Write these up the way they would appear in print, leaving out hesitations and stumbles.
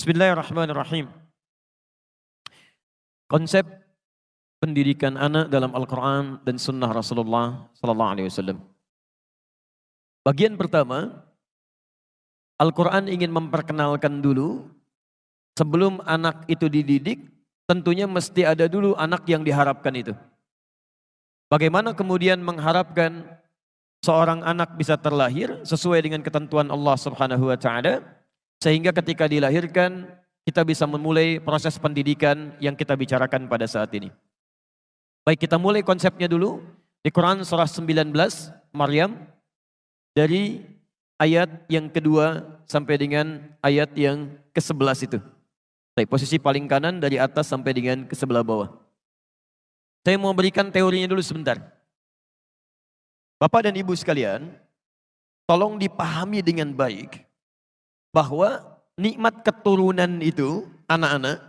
Bismillahirrahmanirrahim. Konsep pendidikan anak dalam Al-Quran dan Sunnah Rasulullah Sallallahu Alaihi Wasallam. Bagian pertama, Al-Quran ingin memperkenalkan dulu sebelum anak itu dididik, tentunya mesti ada dulu anak yang diharapkan itu. Bagaimana kemudian mengharapkan seorang anak bisa terlahir sesuai dengan ketentuan Allah Subhanahu wa taala, sehingga ketika dilahirkan kita bisa memulai proses pendidikan yang kita bicarakan pada saat ini. Baik, kita mulai konsepnya dulu di Quran surah 19 Maryam dari ayat yang kedua sampai dengan ayat yang ke-11 itu. Baik, posisi paling kanan dari atas sampai dengan ke sebelah bawah. Saya mau berikan teorinya dulu sebentar. Bapak dan Ibu sekalian, tolong dipahami dengan baik bahwa nikmat keturunan itu, anak-anak,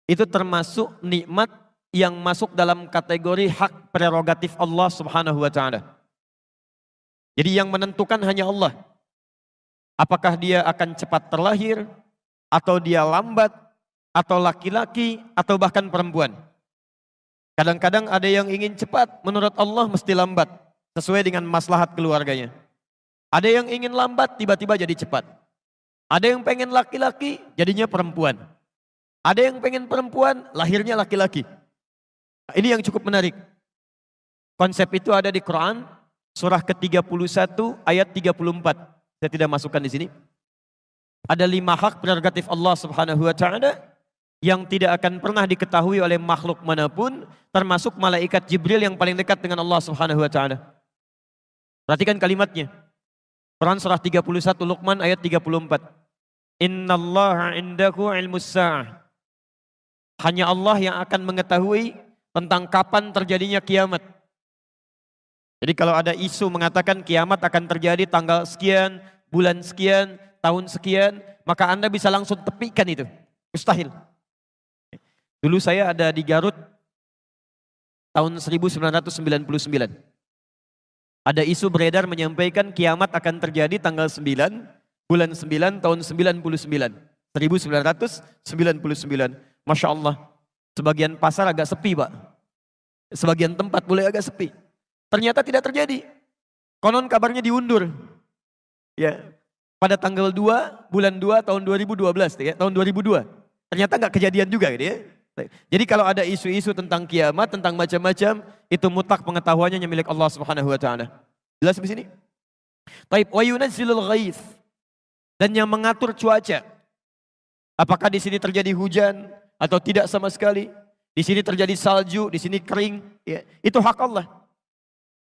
itu termasuk nikmat yang masuk dalam kategori hak prerogatif Allah Subhanahu wa taala. Jadi yang menentukan hanya Allah. Apakah dia akan cepat terlahir, atau dia lambat, atau laki-laki, atau bahkan perempuan. Kadang-kadang ada yang ingin cepat, menurut Allah mesti lambat, sesuai dengan maslahat keluarganya. Ada yang ingin lambat, tiba-tiba jadi cepat. Ada yang pengen laki-laki, jadinya perempuan. Ada yang pengen perempuan, lahirnya laki-laki. Ini yang cukup menarik. Konsep itu ada di Quran, surah ke-31 ayat 34. Saya tidak masukkan di sini. Ada 5 hak prerogatif Allah Subhanahu wa taala yang tidak akan pernah diketahui oleh makhluk manapun, termasuk malaikat Jibril yang paling dekat dengan Allah Subhanahu wa taala. Perhatikan kalimatnya. Quran surah 31 Luqman ayat 34. Innallaha indahu ilmus sa'ah. Hanya Allah yang akan mengetahui tentang kapan terjadinya kiamat. Jadi kalau ada isu mengatakan kiamat akan terjadi tanggal sekian, bulan sekian, tahun sekian, maka Anda bisa langsung tepikan itu. Mustahil. Dulu saya ada di Garut tahun 1999. Ada isu beredar menyampaikan kiamat akan terjadi tanggal 9, bulan 9, tahun 99. 1999. Masya Allah. Sebagian pasar agak sepi, Pak. Sebagian tempat boleh agak sepi. Ternyata tidak terjadi. Konon kabarnya diundur. Ya, pada tanggal 2, bulan 2, tahun 2012. Ya, tahun 2002. Ternyata nggak kejadian juga gitu ya. Jadi kalau ada isu-isu tentang kiamat, tentang macam-macam, itu mutlak pengetahuannya yang milik Allah Subhanahu wa taala. Jelas di sini? Taib wa yunazzilul ghaits. Dan yang mengatur cuaca. Apakah di sini terjadi hujan atau tidak sama sekali? Di sini terjadi salju, di sini kering, ya. Itu hak Allah.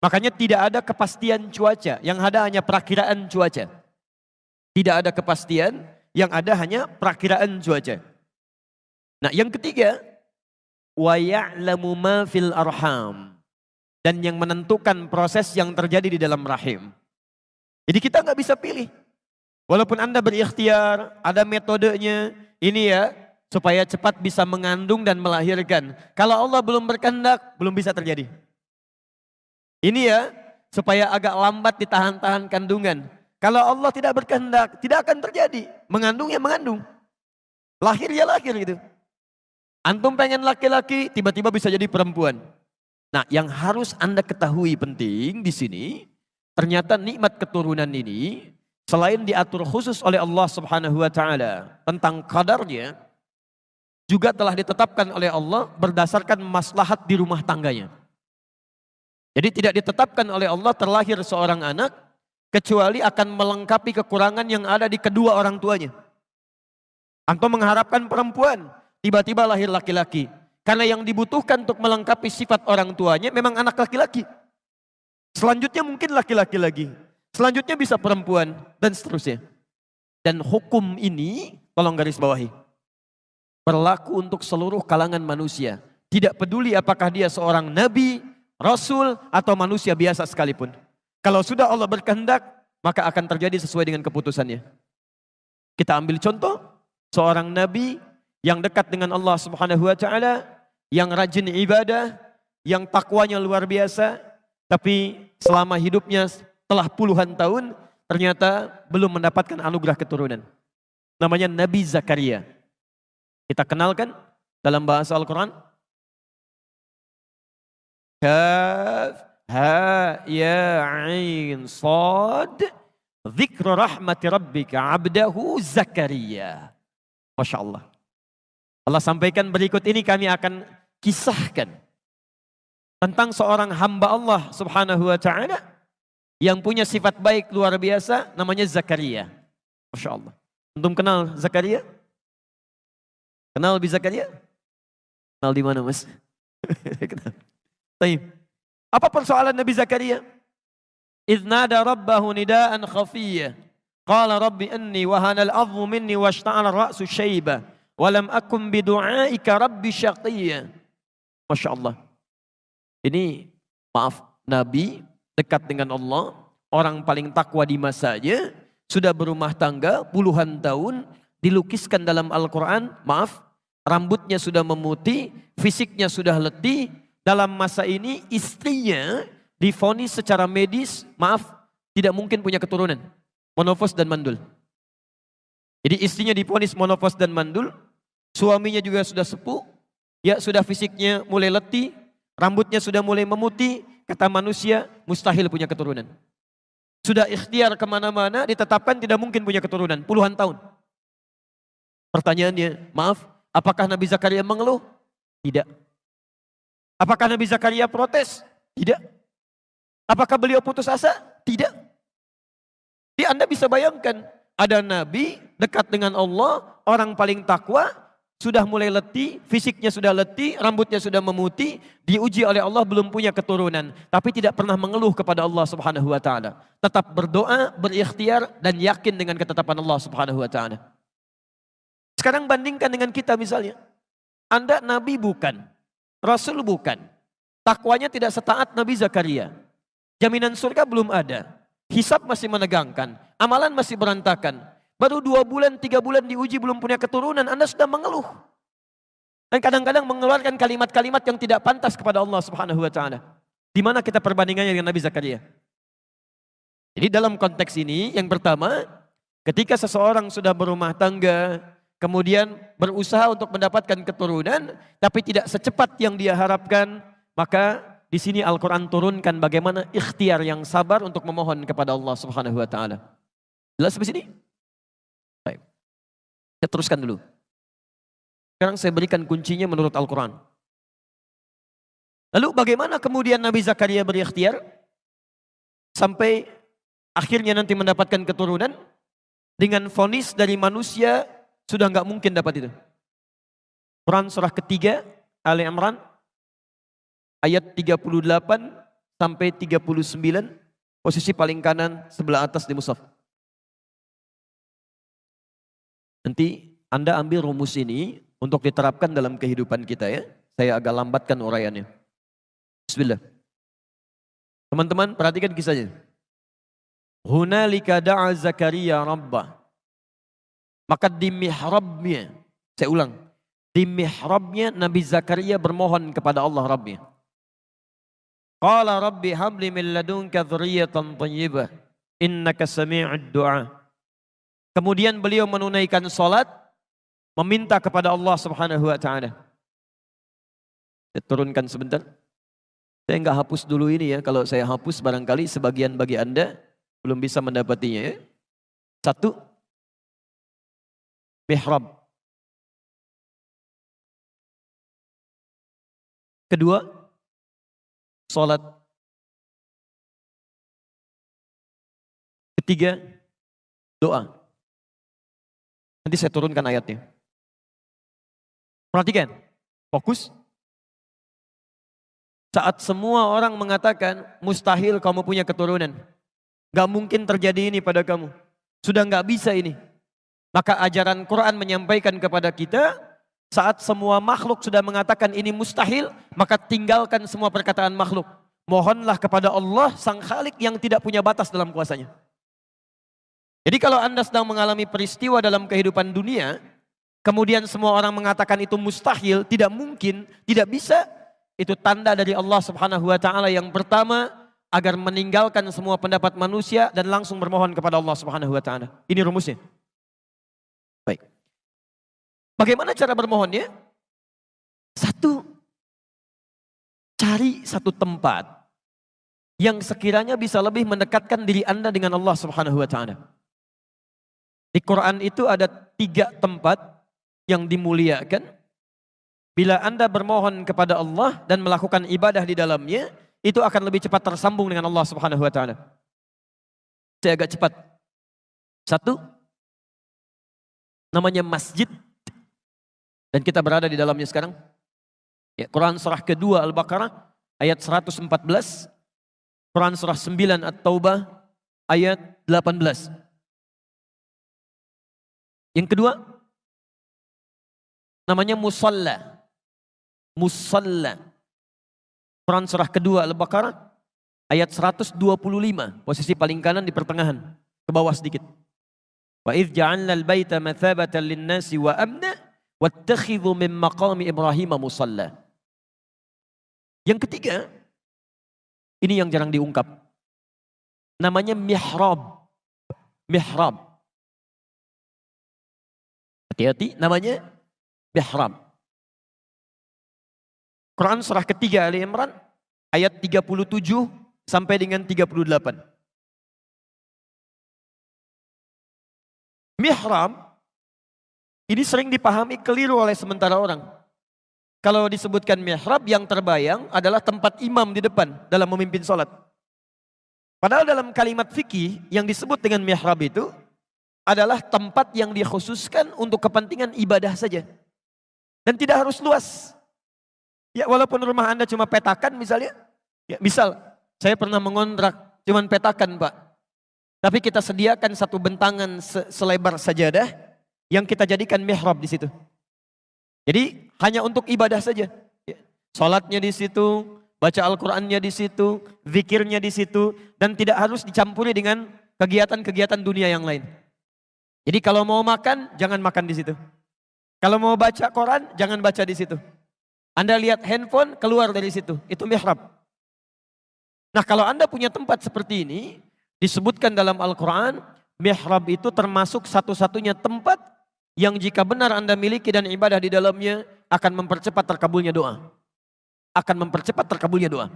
Makanya tidak ada kepastian cuaca, yang ada hanya perakiraan cuaca. Tidak ada kepastian, yang ada hanya perakiraan cuaca. Nah, yang ketiga, wa ya'lamu ma fil arham, dan yang menentukan proses yang terjadi di dalam rahim. Jadi kita nggak bisa pilih. Walaupun Anda berikhtiar, ada metodenya, ini ya, supaya cepat bisa mengandung dan melahirkan. Kalau Allah belum berkehendak, belum bisa terjadi. Ini ya, supaya agak lambat ditahan-tahan kandungan. Kalau Allah tidak berkehendak, tidak akan terjadi. Mengandung ya mengandung. Lahir ya lahir gitu. Antum pengen laki-laki, tiba-tiba bisa jadi perempuan. Nah, yang harus Anda ketahui penting di sini, ternyata nikmat keturunan ini, selain diatur khusus oleh Allah Subhanahu wa taala tentang kadarnya, juga telah ditetapkan oleh Allah berdasarkan maslahat di rumah tangganya. Jadi tidak ditetapkan oleh Allah terlahir seorang anak, kecuali akan melengkapi kekurangan yang ada di kedua orang tuanya. Antum mengharapkan perempuan, tiba-tiba lahir laki-laki. Karena yang dibutuhkan untuk melengkapi sifat orang tuanya memang anak laki-laki. Selanjutnya mungkin laki-laki lagi. Selanjutnya bisa perempuan, dan seterusnya. Dan hukum ini, tolong garis bawahi, berlaku untuk seluruh kalangan manusia. Tidak peduli apakah dia seorang nabi, rasul, atau manusia biasa sekalipun. Kalau sudah Allah berkehendak, maka akan terjadi sesuai dengan keputusannya. Kita ambil contoh, seorang nabi yang dekat dengan Allah Subhanahu wa taala, yang rajin ibadah, yang takwanya luar biasa, tapi selama hidupnya telah puluhan tahun, ternyata belum mendapatkan anugerah keturunan. Namanya Nabi Zakaria. Kita kenalkan dalam bahasa Al-Quran. Kaf, ha, ya, ain, sad. Dzikru rahmati rabbika abdahu Zakaria. Masya Allah. Allah sampaikan berikut ini kami akan kisahkan tentang seorang hamba Allah subhanahu wa ta'ala yang punya sifat baik luar biasa namanya Zakaria. Masya Allah. Antum kenal Zakaria? Kenal Nabi Zakaria? Kenal di mana mas? Kenal. Apa persoalan Nabi Zakaria? إذ نادى ربه نداء خفيا قال رب إني وهن العظم مني واشتعل الرأس شيبة ولم أكن بدعائك رب شقيا. Masya Allah. Ini maaf, Nabi dekat dengan Allah, orang paling takwa di masanya, sudah berumah tangga puluhan tahun, dilukiskan dalam Al-Quran, maaf, rambutnya sudah memutih, fisiknya sudah letih. Dalam masa ini istrinya divonis secara medis, maaf, tidak mungkin punya keturunan. Monofos dan mandul. Jadi istrinya divonis monofos dan mandul. Suaminya juga sudah sepuh. Ya sudah fisiknya mulai letih. Rambutnya sudah mulai memutih. Kata manusia, mustahil punya keturunan. Sudah ikhtiar kemana-mana, ditetapkan tidak mungkin punya keturunan. Puluhan tahun. Pertanyaannya, maaf, apakah Nabi Zakaria mengeluh? Tidak. Apakah Nabi Zakaria protes? Tidak. Apakah beliau putus asa? Tidak. Jadi Anda bisa bayangkan, ada Nabi dekat dengan Allah, orang paling takwa, sudah mulai letih, fisiknya sudah letih, rambutnya sudah memutih, diuji oleh Allah belum punya keturunan, tapi tidak pernah mengeluh kepada Allah Subhanahu wa taala. Tetap berdoa, berikhtiar dan yakin dengan ketetapan Allah Subhanahu wa taala. Sekarang bandingkan dengan kita misalnya. Anda Nabi bukan, Rasul bukan. Takwanya tidak setaat Nabi Zakaria. Jaminan surga belum ada. Hisab masih menegangkan. Amalan masih berantakan. Baru 2 bulan, 3 bulan diuji belum punya keturunan. Anda sudah mengeluh. Dan kadang-kadang mengeluarkan kalimat-kalimat yang tidak pantas kepada Allah Subhanahu wa ta'ala. Di mana kita perbandingannya dengan Nabi Zakaria? Jadi dalam konteks ini, yang pertama, ketika seseorang sudah berumah tangga, kemudian berusaha untuk mendapatkan keturunan, tapi tidak secepat yang dia harapkan, maka di sini Al-Quran turunkan bagaimana ikhtiar yang sabar untuk memohon kepada Allah Subhanahu wa taala. Jelas sampai sini? Baik. Saya teruskan dulu. Sekarang saya berikan kuncinya menurut Al-Quran. Lalu bagaimana kemudian Nabi Zakaria berikhtiar sampai akhirnya nanti mendapatkan keturunan dengan vonis dari manusia sudah nggak mungkin dapat itu. Quran surah ketiga Ali Imran ayat 38 sampai 39, posisi paling kanan sebelah atas di mushaf. Nanti Anda ambil rumus ini untuk diterapkan dalam kehidupan kita ya. Saya agak lambatkan uraiannya. Bismillah. Teman-teman perhatikan kisahnya. Hunalika da'a Zakaria rabbah. Maka di mihrabnya, saya ulang. Di mihrabnya Nabi Zakaria bermohon kepada Allah Rabbnya. Qala rabbi habli min ladunka dzurriyyatan thayyibah innaka sami'ud du'a. Kemudian beliau menunaikan salat meminta kepada Allah Subhanahu wa taala. Saya turunkan sebentar. Saya enggak hapus dulu ini ya. Kalau saya hapus barangkali sebagian bagi Anda belum bisa mendapatinya ya. 1. Mihrab. 2. Salat. 3. Doa. Nanti saya turunkan ayatnya. Perhatikan, fokus. Saat semua orang mengatakan mustahil kamu punya keturunan, gak mungkin terjadi ini pada kamu, sudah gak bisa ini. Maka ajaran Quran menyampaikan kepada kita, saat semua makhluk sudah mengatakan ini mustahil, maka tinggalkan semua perkataan makhluk. Mohonlah kepada Allah Sang Khalik yang tidak punya batas dalam kuasanya. Jadi kalau Anda sedang mengalami peristiwa dalam kehidupan dunia, kemudian semua orang mengatakan itu mustahil, tidak mungkin, tidak bisa, itu tanda dari Allah Subhanahu wa taala yang pertama agar meninggalkan semua pendapat manusia dan langsung bermohon kepada Allah Subhanahu wa taala. Ini rumusnya. Baik. Bagaimana cara bermohonnya? Satu, cari satu tempat yang sekiranya bisa lebih mendekatkan diri Anda dengan Allah Subhanahu wa taala. Di Quran itu ada 3 tempat yang dimuliakan. Bila Anda bermohon kepada Allah dan melakukan ibadah di dalamnya, itu akan lebih cepat tersambung dengan Allah Subhanahu wa taala. Saya agak cepat. 1, namanya masjid. Dan kita berada di dalamnya sekarang. Ya, Quran surah kedua Al-Baqarah ayat 114. Quran surah 9 At-Taubah ayat 18. Yang kedua, namanya musalla. Musalla. Quran surah kedua Al-Baqarah ayat 125. Posisi paling kanan di pertengahan. Ke bawah sedikit. Wa idh ja'alna al-baita mathabatan lin-nasi wa amna wattakhidhu min maqami Ibrahim musalla. Yang ketiga, ini yang jarang diungkap. Namanya mihrab. Mihrab. Hati-hati, namanya mihrab. Quran surah ketiga Ali Imran ayat 37 sampai dengan 38. Mihrab ini sering dipahami keliru oleh sementara orang. Kalau disebutkan mihrab, yang terbayang adalah tempat imam di depan dalam memimpin sholat. Padahal dalam kalimat fikih yang disebut dengan mihrab itu adalah tempat yang dikhususkan untuk kepentingan ibadah saja. Dan tidak harus luas. Ya, walaupun rumah Anda cuma petakan misalnya. Ya, misal, saya pernah mengontrak cuma petakan Pak. Tapi kita sediakan satu bentangan selebar sajadah yang kita jadikan mihrab di situ. Jadi hanya untuk ibadah saja. Salatnya di situ, baca Al-Qur'annya di situ, zikirnya di situ, dan tidak harus dicampuri dengan kegiatan-kegiatan dunia yang lain. Jadi kalau mau makan, jangan makan di situ. Kalau mau baca Quran, jangan baca di situ. Anda lihat handphone, keluar dari situ. Itu mihrab. Nah, kalau Anda punya tempat seperti ini, disebutkan dalam Al-Quran, mihrab itu termasuk satu-satunya tempat yang jika benar Anda miliki dan ibadah di dalamnya akan mempercepat terkabulnya doa. Akan mempercepat terkabulnya doa.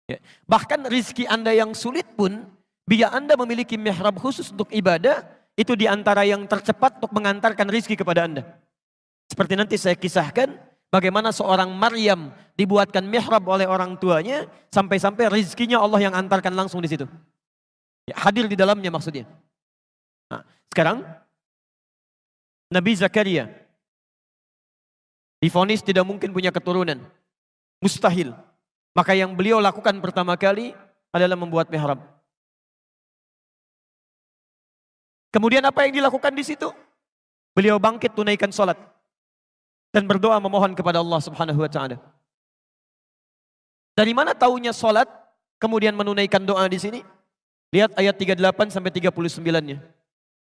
Ya. Bahkan rizki Anda yang sulit pun, bila Anda memiliki mihrab khusus untuk ibadah, itu diantara yang tercepat untuk mengantarkan rizki kepada Anda. Seperti nanti saya kisahkan, bagaimana seorang Maryam dibuatkan mihrab oleh orang tuanya, sampai-sampai rizkinya Allah yang antarkan langsung di situ. Ya, hadir di dalamnya maksudnya. Nah, sekarang Nabi Zakaria divonis tidak mungkin punya keturunan. Mustahil. Maka yang beliau lakukan pertama kali adalah membuat mihrab. Kemudian apa yang dilakukan di situ? Beliau bangkit tunaikan salat dan berdoa memohon kepada Allah Subhanahu wa taala. Dari mana taunya salat kemudian menunaikan doa di sini? Lihat ayat 38 sampai 39-nya.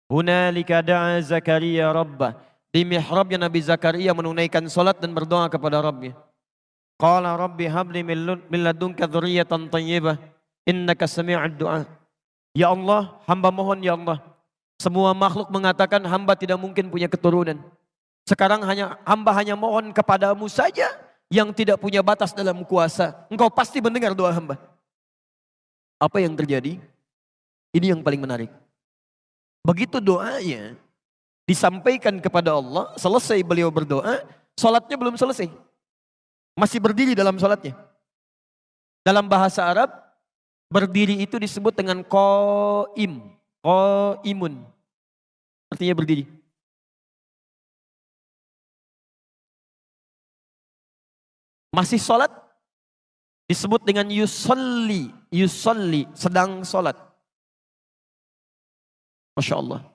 Hunalika da'a Zakaria rabbah. Di mihrabnya Nabi Zakaria menunaikan salat dan berdoa kepada Rabbnya. Qala rabbi habli min ladunka dzurriyyatan thayyibah innaka sami'ud du'a. Ya Allah, hamba mohon ya Allah. Semua makhluk mengatakan hamba tidak mungkin punya keturunan. Sekarang hamba hanya mohon kepadamu saja yang tidak punya batas dalam kuasa. Engkau pasti mendengar doa hamba. Apa yang terjadi? Ini yang paling menarik. Begitu doanya disampaikan kepada Allah, selesai beliau berdoa, salatnya belum selesai. Masih berdiri dalam salatnya. Dalam bahasa Arab, berdiri itu disebut dengan qaim, qaimun. Artinya berdiri. Masih salat disebut dengan yusolli, yusolli, sedang salat. Masya Allah.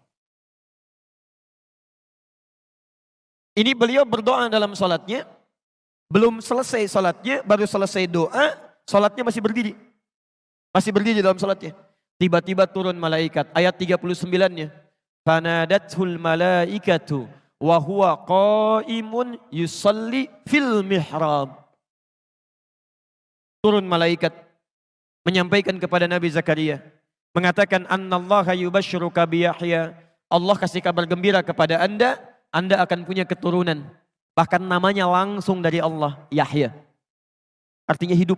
Ini beliau berdoa dalam salatnya. Belum selesai salatnya, baru selesai doa, salatnya masih berdiri. Masih berdiri dalam salatnya. Tiba-tiba turun malaikat. Ayat 39-nya. Fanadathul malaikatu wa huwa qaimun yusalli fil mihrab. Turun malaikat menyampaikan kepada Nabi Zakaria. Mengatakan annallaha yubashshiruka bi Yahya. Allah kasih kabar gembira kepada Anda Anda akan punya keturunan. Bahkan namanya langsung dari Allah, Yahya. Artinya hidup.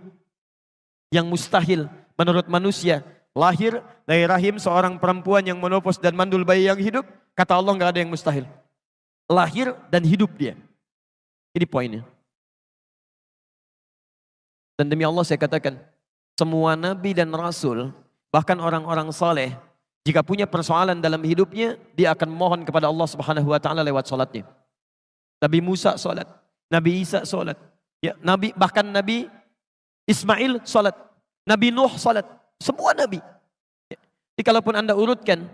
Yang mustahil menurut manusia. Lahir dari rahim seorang perempuan yang menopos dan mandul bayi yang hidup. Kata Allah nggak ada yang mustahil. Lahir dan hidup dia. Ini poinnya. Dan demi Allah saya katakan, semua nabi dan rasul, bahkan orang-orang saleh, jika punya persoalan dalam hidupnya, dia akan mohon kepada Allah Subhanahu wa taala lewat salatnya. Nabi Musa salat, Nabi Isa salat, ya, bahkan Nabi Ismail salat, Nabi Nuh salat, semua nabi. Ya. Jadi kalaupun Anda urutkan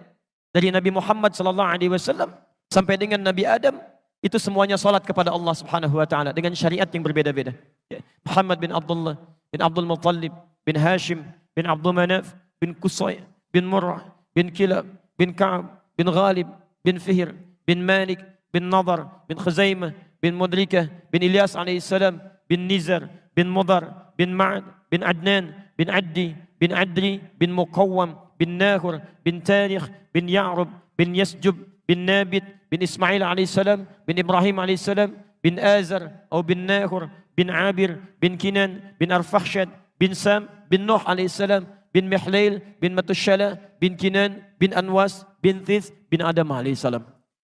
dari Nabi Muhammad sallallahu alaihi wasallam sampai dengan Nabi Adam, itu semuanya salat kepada Allah Subhanahu wa taala dengan syariat yang berbeda-beda. Ya. Muhammad bin Abdullah bin Abdul Muttalib bin Hashim bin Abdul Manaf bin Qusay bin Murrah bin Kilab bin Ka'ab bin Ghalib bin Fihr bin Malik bin Nadar bin Khuzaimah bin Mudrikah bin Ilyas alaihissalam bin Nizar bin Mudar bin Ma'ad bin Adnan bin Addi bin Adri bin Muqawwam bin Nahur bin Tarikh bin Ya'rub bin Yasjub bin Nabit bin Ismail alaihissalam bin Ibrahim alaihissalam bin Azar atau bin Nahur bin Abir bin Kinan bin Arfakhshad bin Sam bin Nuh alaihissalam bin Mihlail bin Matushala bin Kinan bin Anwas bin Thith bin Adam alaihissalam.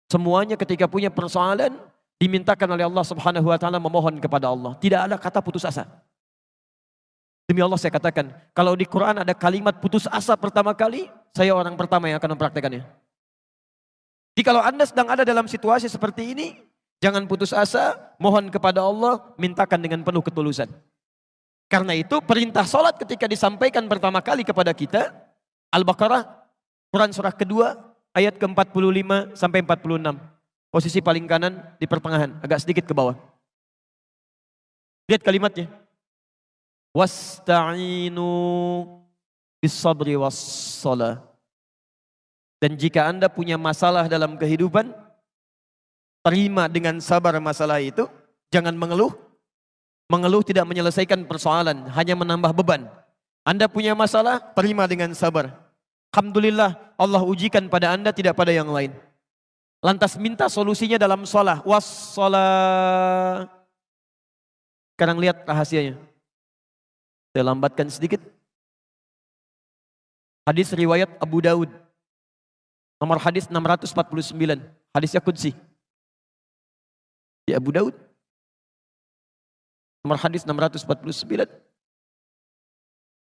Semuanya ketika punya persoalan dimintakan oleh Allah Subhanahu wa taala memohon kepada Allah. Tidak ada kata putus asa. Demi Allah saya katakan, kalau di Quran ada kalimat putus asa pertama kali, saya orang pertama yang akan mempraktekannya. Jadi kalau Anda sedang ada dalam situasi seperti ini, jangan putus asa, mohon kepada Allah, mintakan dengan penuh ketulusan. Karena itu perintah sholat ketika disampaikan pertama kali kepada kita, Al-Baqarah, Quran surah kedua, ayat ke-45 sampai 46. Posisi paling kanan di pertengahan, agak sedikit ke bawah. Lihat kalimatnya. Wasta'inu bis-sabri was-shalah. Dan jika Anda punya masalah dalam kehidupan, terima dengan sabar masalah itu, jangan mengeluh. Mengeluh tidak menyelesaikan persoalan, hanya menambah beban. Anda punya masalah, terima dengan sabar. Alhamdulillah, Allah ujikan pada Anda, tidak pada yang lain. Lantas minta solusinya dalam shalah. Was-shalah. Sekarang lihat rahasianya. Saya lambatkan sedikit. Hadis riwayat Abu Daud. Nomor hadis 649. Hadisnya Qudsi. Di Abu Daud. Nomor hadis 649.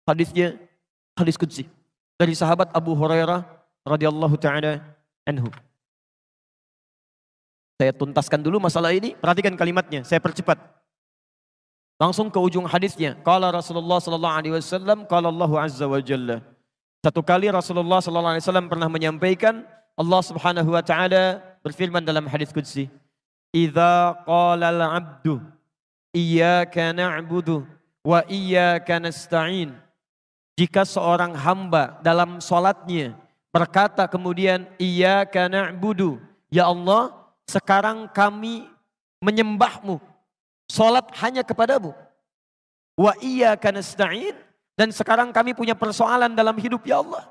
Hadisnya hadis Qudsi. Dari sahabat Abu Hurairah radhiyallahu ta'ala anhu. Saya tuntaskan dulu masalah ini. Perhatikan kalimatnya. Saya percepat. Langsung ke ujung hadisnya. Qala Rasulullah sallallahu alaihi wasallam, qala Allah azza wa jalla. Satu kali Rasulullah sallallahu alaihi wasallam pernah menyampaikan, Allah Subhanahu wa taala berfirman dalam hadis qudsi, "Idza qala al-'abdu iyyaka na'budu wa iyyaka nasta'in." Jika seorang hamba dalam salatnya berkata kemudian iyyaka na'budu, ya Allah, sekarang kami menyembahmu. Salat hanya kepadamu. Wa iyyaka nasta'in, dan sekarang kami punya persoalan dalam hidup ya Allah.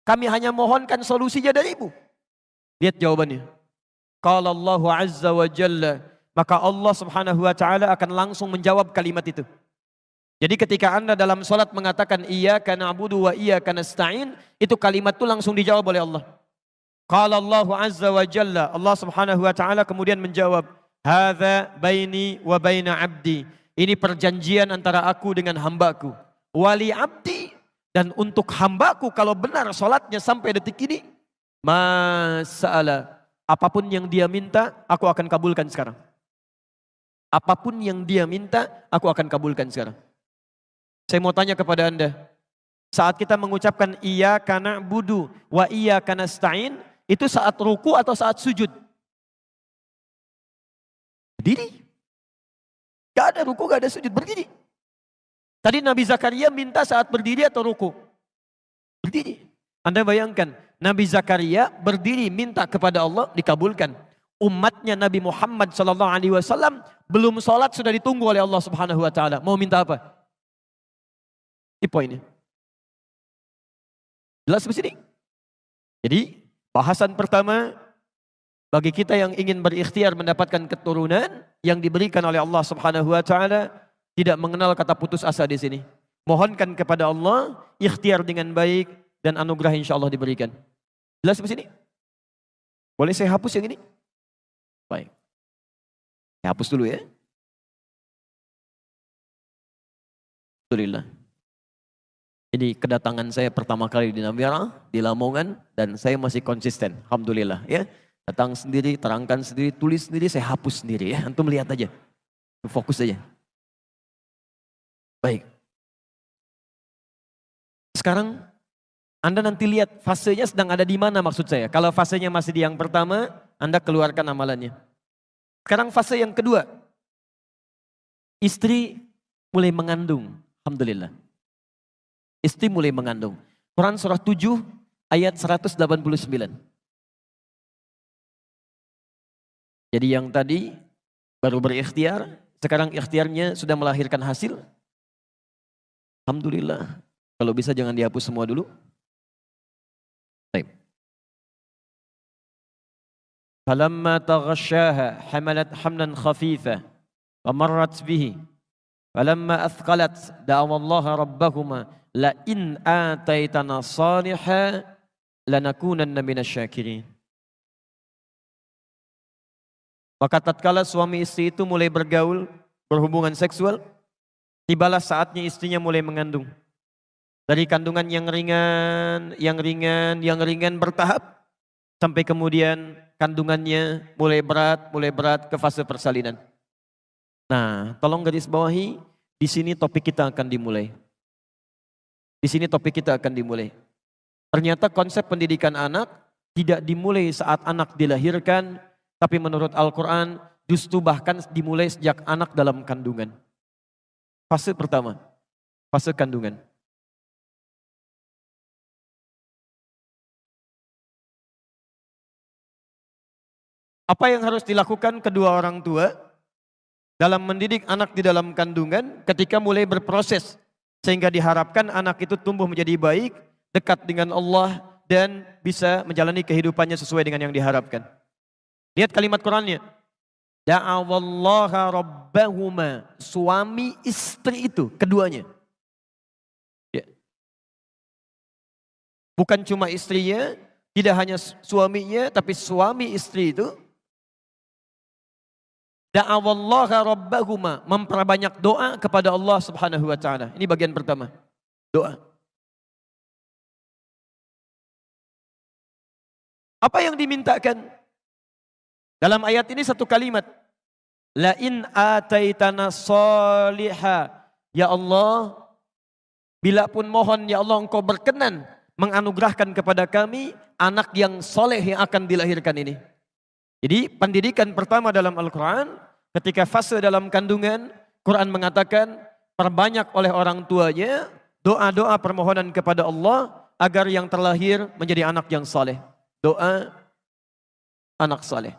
Kami hanya mohonkan solusinya darimu. Lihat jawabannya. Qala Allahu azza wa jalla, maka Allah Subhanahu wa taala akan langsung menjawab kalimat itu. Jadi ketika Anda dalam salat mengatakan iyyaka na'budu wa iyyaka nasta'in, itu kalimat itu langsung dijawab oleh Allah. Qala Allahu azza wa jalla, Allah Subhanahu wa taala kemudian menjawab, hadza baini wa baina abdi. Ini perjanjian antara aku dengan hambaku. Wali abdi, dan untuk hambaku kalau benar salatnya sampai detik ini, mas'ala, apapun yang dia minta aku akan kabulkan sekarang. Apapun yang dia minta aku akan kabulkan sekarang. Saya mau tanya kepada Anda, saat kita mengucapkan iyyaka na'budu wa iyyaka nasta'in, itu saat ruku atau saat sujud? Berdiri. Gak ada ruku, gak ada sujud, berdiri. Tadi Nabi Zakaria minta saat berdiri atau ruku? Berdiri. Anda bayangkan, Nabi Zakaria berdiri minta kepada Allah, dikabulkan. Umatnya Nabi Muhammad SAW belum sholat sudah ditunggu oleh Allah Subhanahu Wa Taala. Mau minta apa? Ini poinnya. Jelas di sini. Jadi bahasan pertama, Bagi kita yang ingin berikhtiar mendapatkan keturunan yang diberikan oleh Allah Subhanahu wa taala, tidak mengenal kata putus asa di sini. Mohonkan kepada Allah, ikhtiar dengan baik dan anugerah insya Allah diberikan. Jelas di sini? Boleh saya hapus yang ini? Baik. Saya hapus dulu ya. Alhamdulillah. Ini kedatangan saya pertama kali di Namira, di Lamongan, dan saya masih konsisten. Alhamdulillah ya. Datang sendiri, terangkan sendiri, tulis sendiri, saya hapus sendiri ya. Antum lihat aja. Fokus aja. Baik. Sekarang Anda nanti lihat fasenya sedang ada di mana maksud saya. Kalau fasenya masih di yang pertama, Anda keluarkan amalannya. Sekarang fase yang kedua. Istri mulai mengandung. Alhamdulillah. Istri mulai mengandung. Quran surah 7 ayat 189. Jadi yang tadi baru berikhtiar, sekarang ikhtiarnya sudah melahirkan hasil. Alhamdulillah. Kalau bisa jangan dihapus semua dulu. Baik. Falamma taghasyaha hamalat hamlan khafifa wa marrat bihi. Falamma athqalat da'awallaha rabbahuma la in ataitana salihah lanakunanna minasyakirin. Maka tatkala suami istri itu mulai bergaul, berhubungan seksual, tibalah saatnya istrinya mulai mengandung. Dari kandungan yang ringan bertahap, sampai kemudian kandungannya mulai berat ke fase persalinan. Nah, tolong garis bawahi, di sini topik kita akan dimulai. Di sini topik kita akan dimulai. Ternyata konsep pendidikan anak tidak dimulai saat anak dilahirkan, tapi menurut Al-Quran justru bahkan dimulai sejak anak dalam kandungan. Fase pertama, fase kandungan. Apa yang harus dilakukan kedua orang tua dalam mendidik anak di dalam kandungan ketika mulai berproses, sehingga diharapkan anak itu tumbuh menjadi baik, dekat dengan Allah, dan bisa menjalani kehidupannya sesuai dengan yang diharapkan. Lihat kalimat Qurannya. Da'awallaha rabbahuma. Suami istri itu, keduanya. Ya. Bukan cuma istrinya, tidak hanya suaminya, tapi suami istri itu. Da'awallaha rabbahuma. Memperbanyak doa kepada Allah Subhanahu wa ta'ala. Ini bagian pertama. Doa. Apa yang dimintakan? Dalam ayat ini satu kalimat. La in ataitana salihah. Ya Allah, bila pun mohon ya Allah engkau berkenan menganugerahkan kepada kami anak yang soleh yang akan dilahirkan ini. Jadi pendidikan pertama dalam Al-Quran, ketika fase dalam kandungan, Quran mengatakan perbanyak oleh orang tuanya doa-doa permohonan kepada Allah agar yang terlahir menjadi anak yang soleh. Doa anak soleh.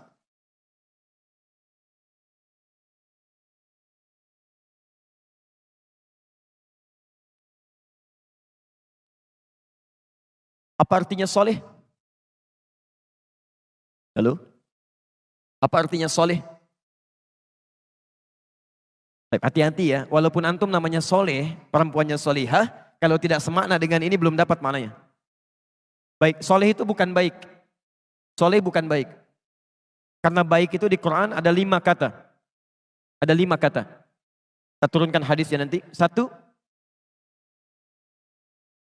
Apa artinya soleh? Halo? Apa artinya soleh? Hati-hati ya, walaupun antum namanya soleh, perempuannya solihah, kalau tidak semakna dengan ini belum dapat maknanya. Baik, soleh itu bukan baik. Soleh bukan baik. Karena baik itu di Quran ada 5 kata. Ada 5 kata. Kita turunkan hadisnya nanti. 1,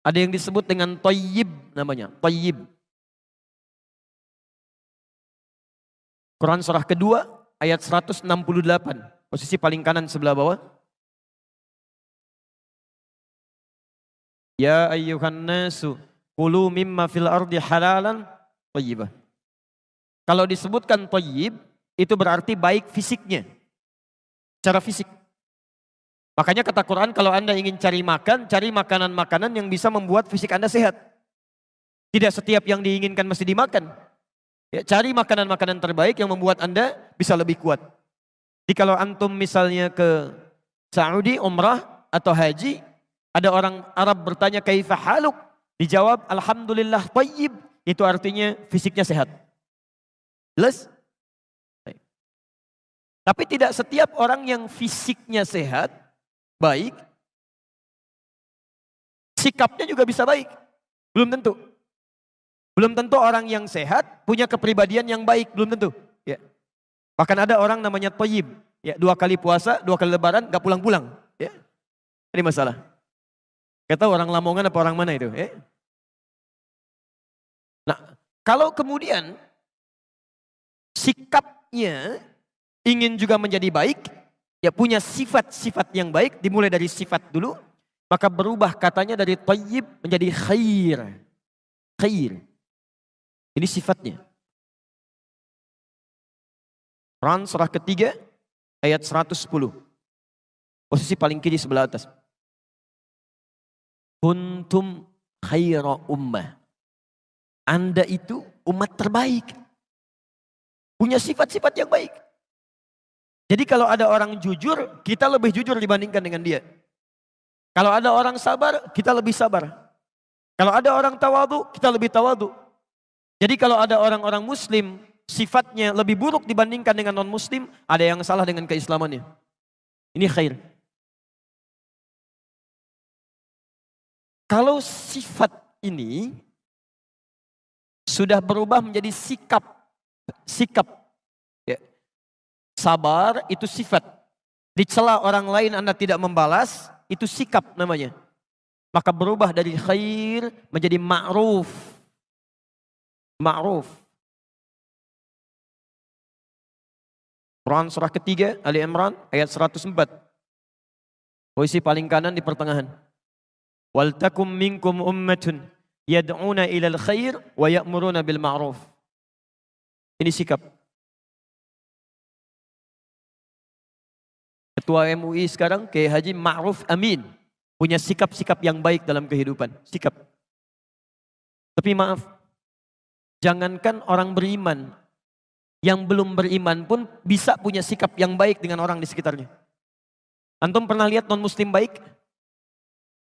ada yang disebut dengan thayyib namanya, thayyib. Quran surah kedua ayat 168, posisi paling kanan sebelah bawah. Ya ayyuhan nasu kulu mimma fil ardi halalan thayyibah. Kalau disebutkan thayyib itu berarti baik fisiknya. Secara fisik. Makanya kata Quran kalau Anda ingin cari makan, cari makanan-makanan yang bisa membuat fisik Anda sehat. Tidak setiap yang diinginkan mesti dimakan. Ya, cari makanan-makanan terbaik yang membuat Anda bisa lebih kuat. Jadi kalau antum misalnya ke Saudi, umrah atau haji, ada orang Arab bertanya kaifa haluk? Dijawab alhamdulillah thayyib. Itu artinya fisiknya sehat. Jelas? Baik. Tapi tidak setiap orang yang fisiknya sehat, baik, sikapnya juga bisa baik. Belum tentu. Belum tentu orang yang sehat punya kepribadian yang baik, belum tentu. Ya. Bahkan ada orang namanya Thayyib, ya, 2 kali puasa, 2 kali lebaran, gak pulang-pulang. Ya. Ini masalah. Kita orang Lamongan apa orang mana itu? Ya. Nah, kalau kemudian sikapnya ingin juga menjadi baik, ya punya sifat-sifat yang baik, dimulai dari sifat dulu, maka berubah katanya dari Thayyib menjadi khair. Khair. Ini sifatnya. Quran surah ketiga ayat 110. Posisi paling kiri sebelah atas. Kuntum khaira ummah. Anda itu umat terbaik. Punya sifat-sifat yang baik. Jadi kalau ada orang jujur, kita lebih jujur dibandingkan dengan dia. Kalau ada orang sabar, kita lebih sabar. Kalau ada orang tawadu, kita lebih tawadu. Jadi kalau ada orang-orang muslim, sifatnya lebih buruk dibandingkan dengan non-muslim, ada yang salah dengan keislamannya. Ini khair. Kalau sifat ini sudah berubah menjadi sikap. Ya. Sabar itu sifat. Dicela orang lain Anda tidak membalas, itu sikap namanya. Maka berubah dari khair menjadi ma'ruf. Ma'ruf. Quran surah ketiga Ali Imran ayat 104. Posisi paling kanan di pertengahan. Wal takum minkum ummatun yad'una ilal khair wa ya'muruna bil ma'ruf. Ini sikap. Ketua MUI sekarang Kiai Haji Ma'ruf Amin punya sikap-sikap yang baik dalam kehidupan. Sikap. Tapi maaf, jangankan orang beriman, yang belum beriman pun bisa punya sikap yang baik dengan orang di sekitarnya. Antum pernah lihat non-muslim baik?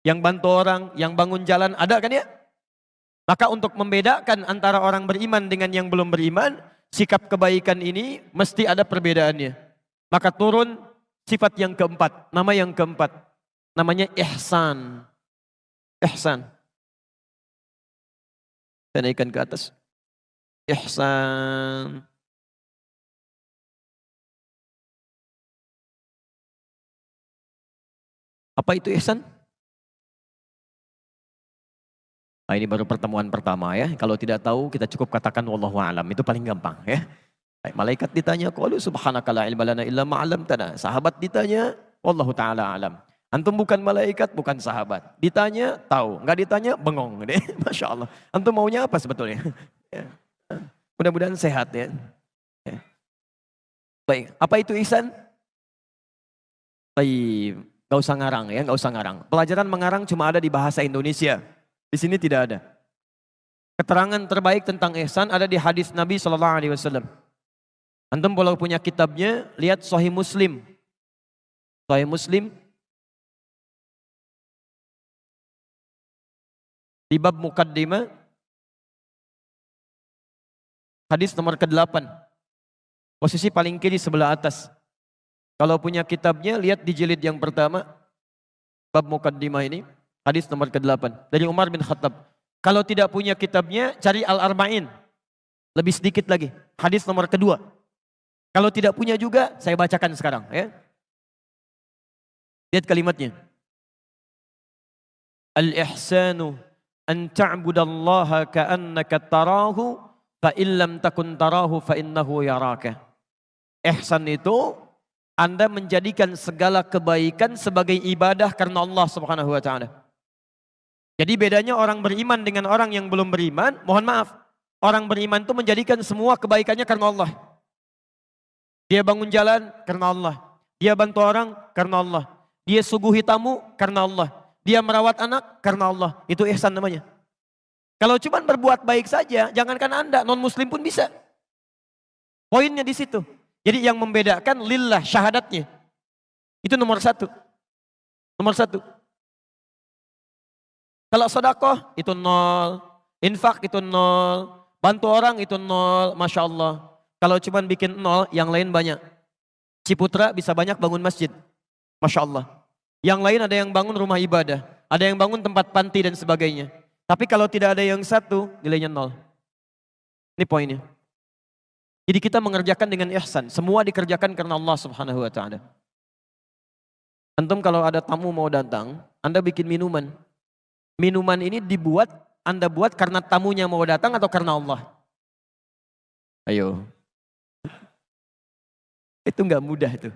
Yang bantu orang, yang bangun jalan, ada kan ya? Maka untuk membedakan antara orang beriman dengan yang belum beriman, sikap kebaikan ini mesti ada perbedaannya. Maka turun sifat yang keempat, nama yang keempat. Namanya ihsan. Ihsan. Saya naikkan ke atas. Ihsan. Apa itu ihsan? Nah, ini baru pertemuan pertama ya. Kalau tidak tahu kita cukup katakan wallahu a'lam. Itu paling gampang ya. Malaikat ditanya, qalu subhanaka la ilma lana illa ma 'allamtana. Sahabat ditanya, wallahu taala alam. Antum bukan malaikat, bukan sahabat. Ditanya, tahu. Enggak ditanya, bengong. Masya Allah. Antum maunya apa sebetulnya? Ya. Mudah-mudahan sehat ya. Ya. Baik, apa itu ihsan? Baik, gak usah ngarang ya, gak usah ngarang. Pelajaran mengarang cuma ada di bahasa Indonesia. Di sini tidak ada. Keterangan terbaik tentang ihsan ada di hadis Nabi SAW. Antum kalau punya kitabnya, lihat Sahih Muslim. Sahih Muslim. Di bab Muqaddimah. Hadis nomor ke-8. Posisi paling kiri sebelah atas. Kalau punya kitabnya, lihat di jilid yang pertama. Bab Muqaddimah ini. Hadis nomor ke-8 dari Umar bin Khattab. Kalau tidak punya kitabnya, cari Al-Arba'in. Lebih sedikit lagi. Hadis nomor kedua. Kalau tidak punya juga, saya bacakan sekarang. Ya. Lihat kalimatnya. Al-ihsanu an ta'budallaha ka'annaka tarahu fa illam takun tarahu fa innahu yaraka. Ihsan itu Anda menjadikan segala kebaikan sebagai ibadah karena Allah Subhanahu wa taala. Jadi bedanya orang beriman dengan orang yang belum beriman, mohon maaf. Orang beriman itu menjadikan semua kebaikannya karena Allah. Dia bangun jalan karena Allah. Dia bantu orang karena Allah. Dia suguhi tamu karena Allah. Dia merawat anak karena Allah. Itu ihsan namanya. Kalau cuma berbuat baik saja, jangankan Anda, non-muslim pun bisa. Poinnya di situ. Jadi yang membedakan lillah syahadatnya. Itu nomor satu. Nomor satu. Kalau sedekah itu 0, infak itu 0, bantu orang itu 0, Masya Allah. Kalau cuma bikin 0, yang lain banyak. Ciputra bisa banyak bangun masjid. Masya Allah. Yang lain ada yang bangun rumah ibadah. Ada yang bangun tempat panti dan sebagainya. Tapi kalau tidak ada yang satu, nilainya 0. Ini poinnya. Jadi kita mengerjakan dengan ihsan. Semua dikerjakan karena Allah Subhanahu wa ta'ala. Antum kalau ada tamu mau datang, Anda bikin minuman. Minuman ini Anda buat karena tamunya mau datang atau karena Allah? Ayo. Itu nggak mudah itu.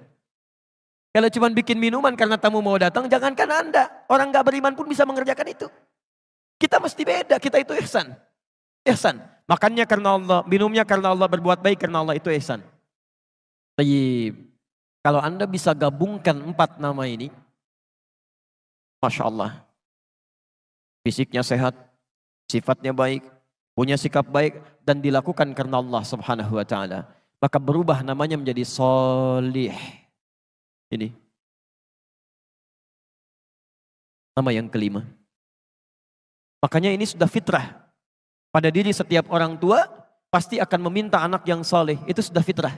Kalau cuma bikin minuman karena tamu mau datang, jangankan Anda. Orang nggak beriman pun bisa mengerjakan itu. Kita mesti beda, kita itu ihsan. Ihsan. Makannya karena Allah, minumnya karena Allah, berbuat baik karena Allah, itu ihsan. Baik. Kalau Anda bisa gabungkan 4 nama ini, Masya Allah. Fisiknya sehat, sifatnya baik, punya sikap baik, dan dilakukan karena Allah Subhanahu wa ta'ala. Maka berubah namanya menjadi solih. Ini. Nama yang kelima. Makanya ini sudah fitrah. Pada diri setiap orang tua, pasti akan meminta anak yang soleh. Itu sudah fitrah.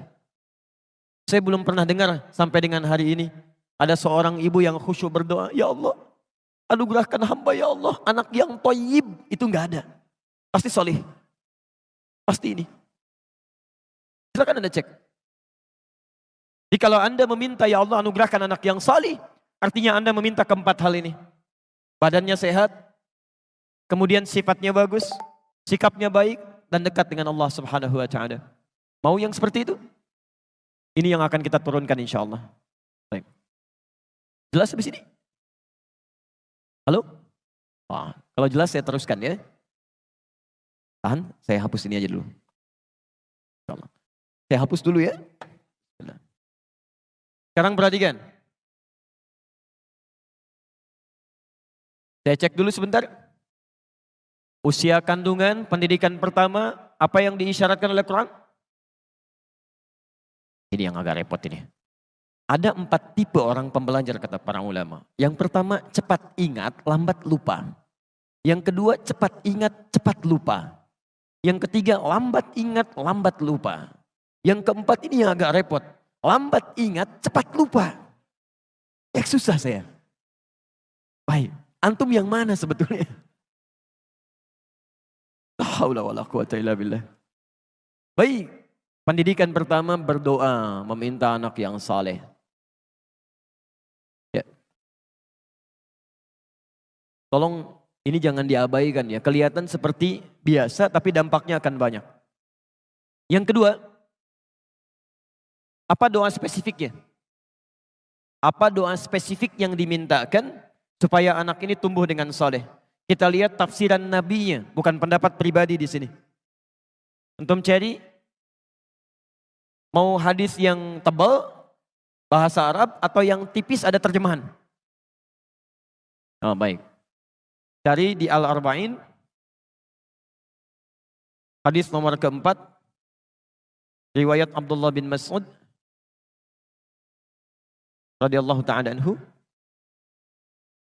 Saya belum pernah dengar sampai dengan hari ini. Ada seorang ibu yang khusyuk berdoa, ya Allah, anugerahkan hamba ya Allah, anak yang toyib. Itu enggak ada. Pasti soleh. Pasti ini. Silakan Anda cek. Jadi kalau Anda meminta ya Allah anugerahkan anak yang soleh, artinya Anda meminta keempat hal ini. Badannya sehat, kemudian sifatnya bagus, sikapnya baik, dan dekat dengan Allah Subhanahu wa ta'ala. Mau yang seperti itu? Ini yang akan kita turunkan insya Allah. Baik. Jelas habis ini? Halo? Wah, kalau jelas saya teruskan ya. Tahan, saya hapus ini aja dulu. Insyaallah. Saya hapus dulu ya. Sekarang perhatikan. Saya cek dulu sebentar. Usia kandungan, pendidikan pertama, apa yang diisyaratkan oleh Quran? Ini yang agak repot ini. Ada 4 tipe orang pembelajar kata para ulama. Yang pertama, cepat ingat, lambat lupa. Yang kedua, cepat ingat, cepat lupa. Yang ketiga, lambat ingat, lambat lupa. Yang keempat ini yang agak repot. Lambat ingat, cepat lupa. Susah saya. Baik, antum yang mana sebetulnya? La haula wala quwata illa billah. Baik, pendidikan pertama berdoa, meminta anak yang saleh. Ya. Tolong ini jangan diabaikan ya. Kelihatan seperti biasa tapi dampaknya akan banyak. Yang kedua, apa doa spesifiknya? Apa doa spesifik yang dimintakan supaya anak ini tumbuh dengan saleh? Kita lihat tafsiran nabinya, bukan pendapat pribadi di sini. Antum cari mau hadis yang tebal bahasa Arab atau yang tipis ada terjemahan? Oh, baik. Cari di Al-Arba'in hadis nomor keempat riwayat Abdullah bin Mas'ud radhiyallahu ta'ala anhu,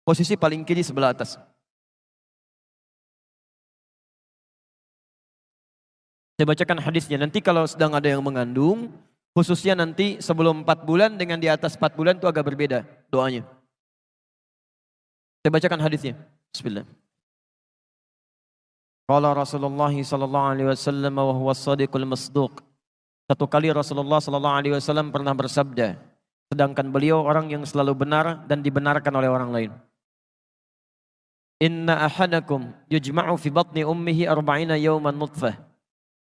posisi paling kiri sebelah atas. Saya bacakan hadisnya. Nanti kalau sedang ada yang mengandung, khususnya nanti sebelum 4 bulan dengan di atas 4 bulan itu agak berbeda doanya. Saya bacakan hadisnya. Bismillah. Qala Rasulullah sallallahu alaihi wasallam wa huwa as-sadiqul masduq. Satu kali Rasulullah sallallahu alaihi wasallam pernah bersabda, sedangkan beliau orang yang selalu benar dan dibenarkan oleh orang lain. Inna ahadakum yujma'u fi batni ummihi 40 yawman nutfah.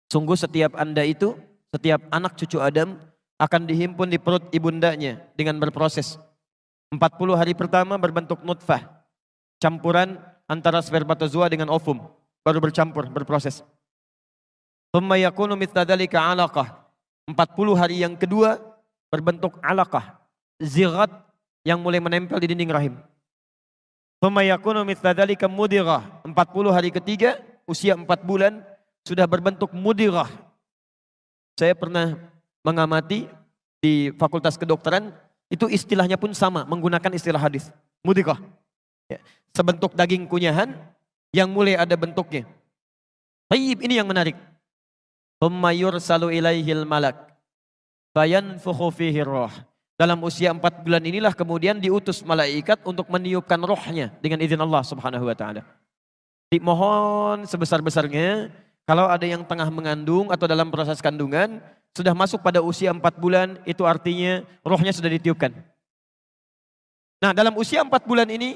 Sungguh setiap Anda itu, setiap anak cucu Adam akan dihimpun di perut ibundanya dengan berproses. 40 hari pertama berbentuk nutfah, campuran antara spermatozoa dengan ovum, baru bercampur, berproses. Thumma yakunu mithla dzalika 'alaqah. 40 hari yang kedua berbentuk alaqah, zighat yang mulai menempel di dinding rahim. Thumma yakunu mithla dzalika mudighah. 40 hari ketiga, usia 4 bulan sudah berbentuk mudighah. Saya pernah mengamati di Fakultas Kedokteran, itu istilahnya pun sama, menggunakan istilah hadis, mudighah. Ya, sebentuk daging kunyahan yang mulai ada bentuknya. Baik, ini yang menarik. thumma yursalu ilaihil malak fayanfukhu fihi roh. Dalam usia 4 bulan inilah kemudian diutus malaikat untuk meniupkan rohnya dengan izin Allah Subhanahu wa taala. Dimohon sebesar-besarnya kalau ada yang tengah mengandung atau dalam proses kandungan sudah masuk pada usia 4 bulan, itu artinya rohnya sudah ditiupkan. Nah, dalam usia 4 bulan ini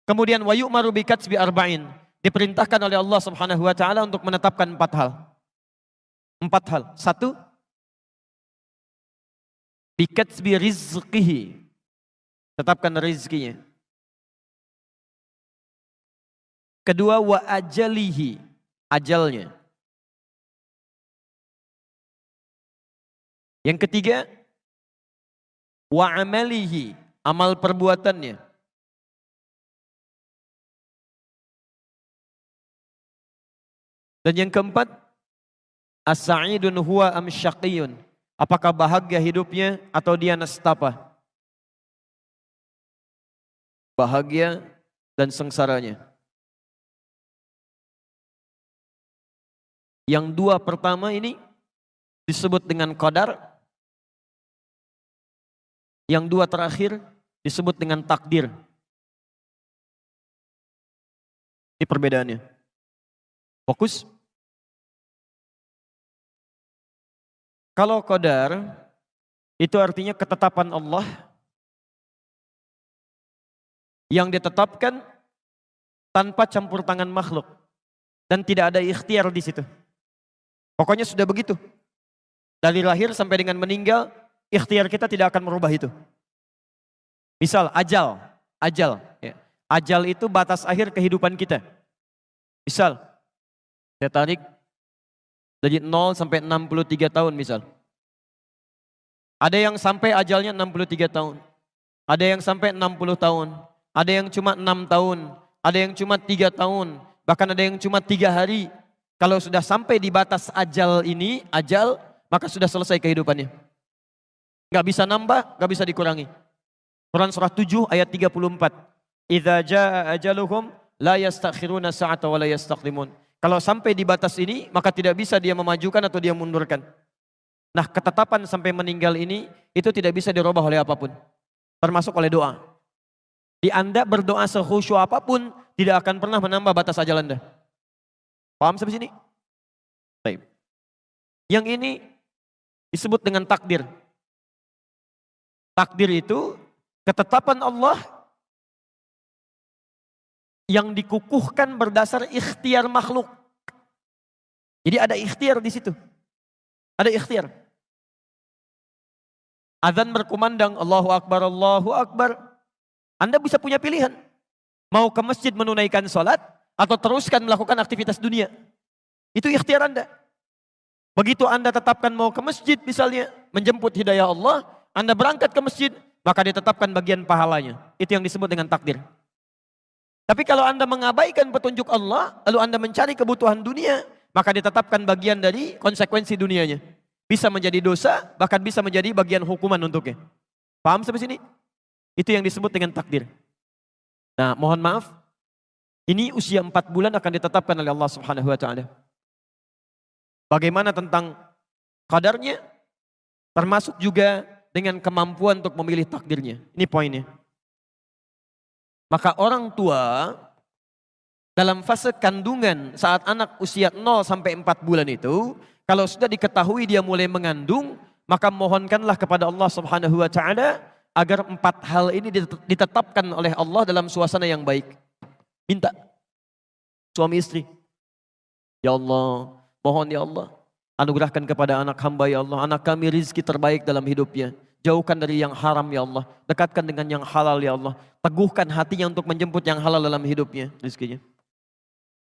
kemudian wa yu'maru bi katsbi arba'in, diperintahkan oleh Allah Subhanahu wa taala untuk menetapkan 4 hal. 4 hal. 1, bi katsbi rizqihi, tetapkan rizkinya. Kedua, wa ajalihi, ajalnya. Yang ketiga, wa amalihi, amal perbuatannya. Dan yang keempat, as-sa'idun huwa am syaqiyun, apakah bahagia hidupnya atau dia nestapa. Bahagia dan sengsaranya. Yang 2 pertama ini disebut dengan qadar. Yang 2 terakhir disebut dengan takdir. Ini perbedaannya. Fokus. Kalau qadar itu artinya ketetapan Allah yang ditetapkan tanpa campur tangan makhluk dan tidak ada ikhtiar di situ. Pokoknya sudah begitu. Dari lahir sampai dengan meninggal, ikhtiar kita tidak akan merubah itu. Misal ajal. Ya. Ajal itu batas akhir kehidupan kita. Misal, saya tarik dari 0 sampai 63 tahun misal. Ada yang sampai ajalnya 63 tahun. Ada yang sampai 60 tahun. Ada yang cuma 6 tahun. Ada yang cuma 3 tahun. Bahkan ada yang cuma 3 hari. Kalau sudah sampai di batas ajal ini, maka sudah selesai kehidupannya. Gak bisa nambah, gak bisa dikurangi. Quran surah 7 ayat 34. Idza jaa ajaluhum la yastakhiruna sa'ata wa la yastaqdimun. Kalau sampai di batas ini, maka tidak bisa dia memajukan atau dia mundurkan. Nah, ketetapan sampai meninggal ini, itu tidak bisa dirubah oleh apapun. Termasuk oleh doa. Di Anda berdoa sekhusyuk apapun, tidak akan pernah menambah batas ajal Anda. Paham sampai sini? Baik. Yang ini disebut dengan takdir. Takdir itu ketetapan Allah yang dikukuhkan berdasar ikhtiar makhluk. Jadi ada ikhtiar di situ. Ada ikhtiar. Azan berkumandang, Allahu Akbar, Allahu Akbar. Anda bisa punya pilihan. Mau ke masjid menunaikan sholat, atau teruskan melakukan aktivitas dunia. Itu ikhtiar Anda. Begitu Anda tetapkan mau ke masjid misalnya, menjemput hidayah Allah, Anda berangkat ke masjid, maka ditetapkan bagian pahalanya. Itu yang disebut dengan takdir. Tapi kalau Anda mengabaikan petunjuk Allah, lalu Anda mencari kebutuhan dunia, maka ditetapkan bagian dari konsekuensi dunianya. Bisa menjadi dosa, bahkan bisa menjadi bagian hukuman untuknya. Paham sampai sini? Itu yang disebut dengan takdir. Nah, mohon maaf, ini usia 4 bulan akan ditetapkan oleh Allah Subhanahu wa taala. Bagaimana tentang qadarnya? Termasuk juga dengan kemampuan untuk memilih takdirnya. Ini poinnya. Maka orang tua dalam fase kandungan saat anak usia 0 sampai 4 bulan itu, kalau sudah diketahui dia mulai mengandung, maka mohonkanlah kepada Allah Subhanahu wa taala agar 4 hal ini ditetapkan oleh Allah dalam suasana yang baik. Minta suami istri. Ya Allah, mohon ya Allah, anugerahkan kepada anak hamba ya Allah, anak kami rizki terbaik dalam hidupnya. Jauhkan dari yang haram ya Allah, dekatkan dengan yang halal ya Allah. Teguhkan hatinya untuk menjemput yang halal dalam hidupnya, rizkinya.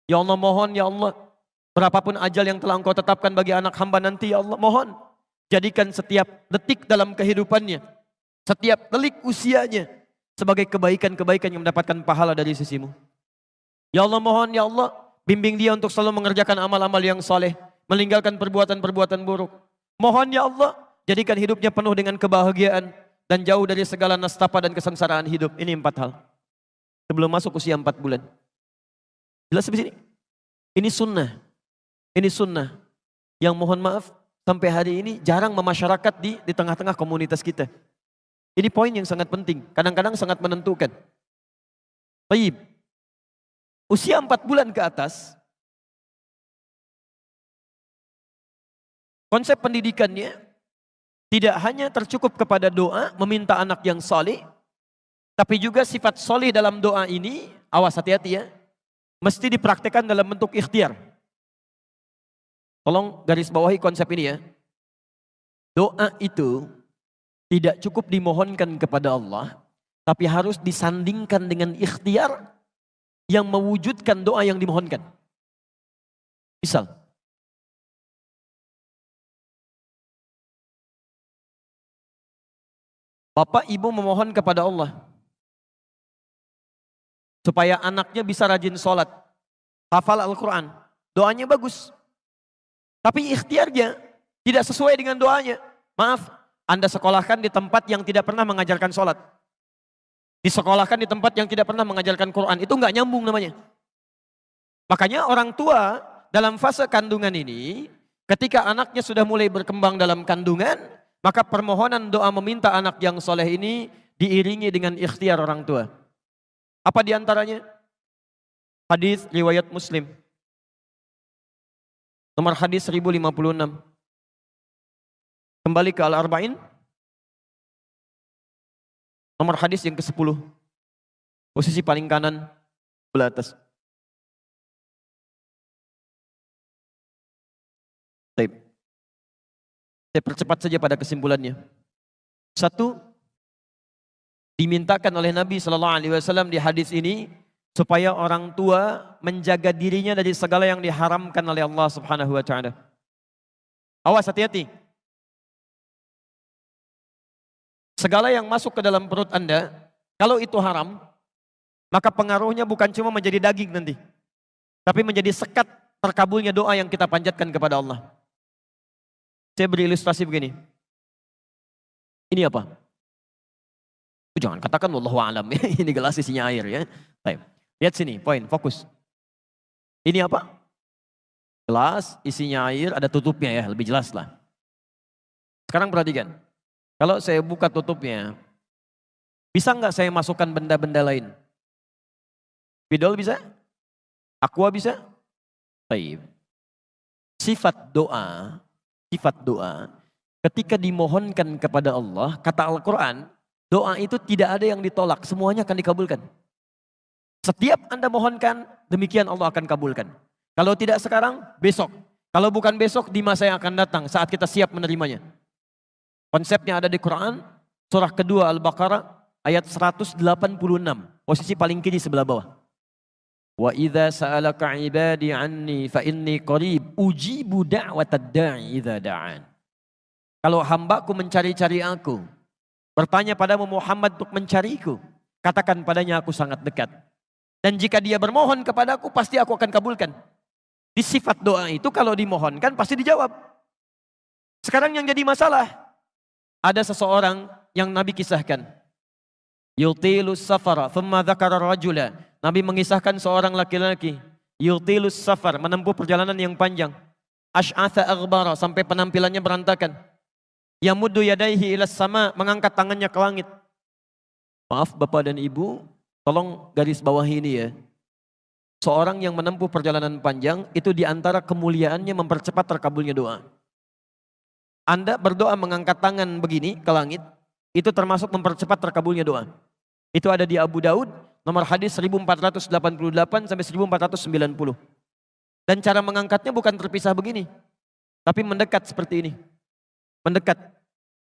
Ya Allah, mohon ya Allah, berapapun ajal yang telah Engkau tetapkan bagi anak hamba nanti ya Allah, mohon jadikan setiap detik dalam kehidupannya, setiap delik usianya sebagai kebaikan-kebaikan yang mendapatkan pahala dari sisimu. Ya Allah, mohon ya Allah, bimbing dia untuk selalu mengerjakan amal-amal yang soleh, meninggalkan perbuatan-perbuatan buruk. Mohon ya Allah, jadikan hidupnya penuh dengan kebahagiaan dan jauh dari segala nestapa dan kesengsaraan hidup. Ini 4 hal. Sebelum masuk usia 4 bulan. Jelas di sini? Ini sunnah. Ini sunnah. yang mohon maaf sampai hari ini jarang memasyarakat di tengah-tengah komunitas kita. Ini poin yang sangat penting, kadang-kadang sangat menentukan. Baik, usia 4 bulan ke atas, konsep pendidikannya tidak hanya tercukup kepada doa, meminta anak yang soleh, tapi juga sifat soleh dalam doa ini, awas hati-hati ya, mesti dipraktekkan dalam bentuk ikhtiar. Tolong garis bawahi konsep ini ya. Doa itu tidak cukup dimohonkan kepada Allah, tapi harus disandingkan dengan ikhtiar yang mewujudkan doa yang dimohonkan. Misal, bapak ibu memohon kepada Allah supaya anaknya bisa rajin sholat, hafal Al-Quran, doanya bagus. Tapi ikhtiarnya tidak sesuai dengan doanya. Maaf, Anda sekolahkan di tempat yang tidak pernah mengajarkan sholat. Disekolahkan di tempat yang tidak pernah mengajarkan Quran. Itu nggak nyambung namanya. Makanya orang tua dalam fase kandungan ini, ketika anaknya sudah mulai berkembang dalam kandungan, maka permohonan doa meminta anak yang soleh ini diiringi dengan ikhtiar orang tua. Apa diantaranya? Hadis riwayat Muslim. Nomor hadis 1056. Kembali ke Al-Arba'in. Nomor hadis yang ke-10. Posisi paling kanan sebelah atas. Baik. Saya percepat saja pada kesimpulannya. Satu, dimintakan oleh Nabi SAW di hadis ini supaya orang tua menjaga dirinya dari segala yang diharamkan oleh Allah Subhanahu wa taala. Awas, hati-hati. Segala yang masuk ke dalam perut Anda, kalau itu haram, maka pengaruhnya bukan cuma menjadi daging nanti, tapi menjadi sekat terkabulnya doa yang kita panjatkan kepada Allah. Saya beri ilustrasi begini. Ini apa? Jangan katakan wallahu a'lam. Ini gelas isinya air ya. Baik. Lihat sini, poin, fokus. Ini apa? Gelas isinya air, ada tutupnya ya, lebih jelas lah. Sekarang perhatikan. Kalau saya buka tutupnya, bisa nggak saya masukkan benda-benda lain? Spidol bisa? Aqua bisa? Baik. Sifat doa, ketika dimohonkan kepada Allah, kata Al-Quran, doa itu tidak ada yang ditolak, semuanya akan dikabulkan. Setiap Anda mohonkan, demikian Allah akan kabulkan. Kalau tidak sekarang, besok. Kalau bukan besok, di masa yang akan datang, saat kita siap menerimanya. Konsepnya ada di Quran, surah kedua Al-Baqarah, ayat 186, posisi paling kiri sebelah bawah. Wa idza sa'alaka 'ibadi 'anni fa inni qarib ujibu da'watad da'i idza da'an. Kalau hambaku mencari-cari aku, bertanya padamu Muhammad untuk mencariku, katakan padanya aku sangat dekat. Dan jika dia bermohon kepadaku, pasti aku akan kabulkan. Di sifat doa itu kalau dimohonkan pasti dijawab. Sekarang yang jadi masalah, ada seseorang yang Nabi kisahkan. Yutilus safara, thumma dzakara rajula. Nabi mengisahkan seorang laki-laki. Yutilus safar, menempuh perjalanan yang panjang. Ash'atha aghbara, sampai penampilannya berantakan. Yamuddu yadaihi ilas sama, mengangkat tangannya ke langit. Maaf Bapak dan Ibu, tolong garis bawah ini ya. Seorang yang menempuh perjalanan panjang, itu diantara kemuliaannya mempercepat terkabulnya doa. Anda berdoa mengangkat tangan begini ke langit, itu termasuk mempercepat terkabulnya doa. Itu ada di Abu Daud, nomor hadis 1488 sampai 1490. Dan cara mengangkatnya bukan terpisah begini, tapi mendekat seperti ini. Mendekat.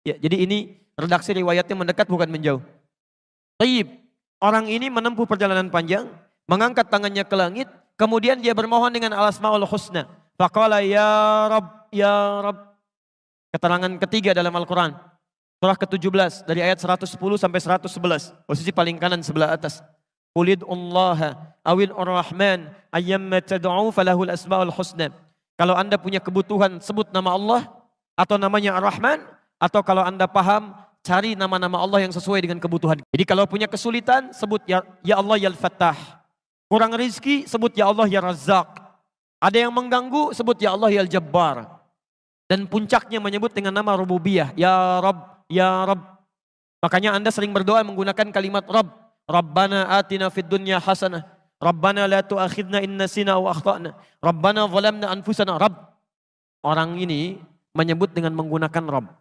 Ya, jadi ini redaksi riwayatnya mendekat bukan menjauh. Tayyib, orang ini menempuh perjalanan panjang, mengangkat tangannya ke langit, kemudian dia bermohon dengan al-asmaul husna. Faqala ya Rabb, ya Rabb. Keterangan ketiga dalam Al-Quran. Surah ke-17 dari ayat 110 sampai 111. Posisi paling kanan sebelah atas. Qulid'ullaha awil ar-Rahman ayyamma tad'u falahul asma'ul husna. Kalau Anda punya kebutuhan, sebut nama Allah atau namanya Ar-Rahman, atau kalau Anda paham, cari nama-nama Allah yang sesuai dengan kebutuhan. Jadi kalau punya kesulitan, sebut ya Allah ya Al-Fattah. Kurang rizki, sebut ya Allah ya Razzaq. Ada yang mengganggu, sebut ya Allah ya Al-Jabbar. Dan puncaknya menyebut dengan nama rububiyah. Ya Rabb, Ya Rabb. Makanya Anda sering berdoa menggunakan kalimat Rabb. Rabbana atina fid dunya hasanah. Rabbana la tu'akhidna in nasina aw akhtana. Rabbana zalamna anfusana. Rabb. Orang ini menyebut dengan menggunakan Rabb.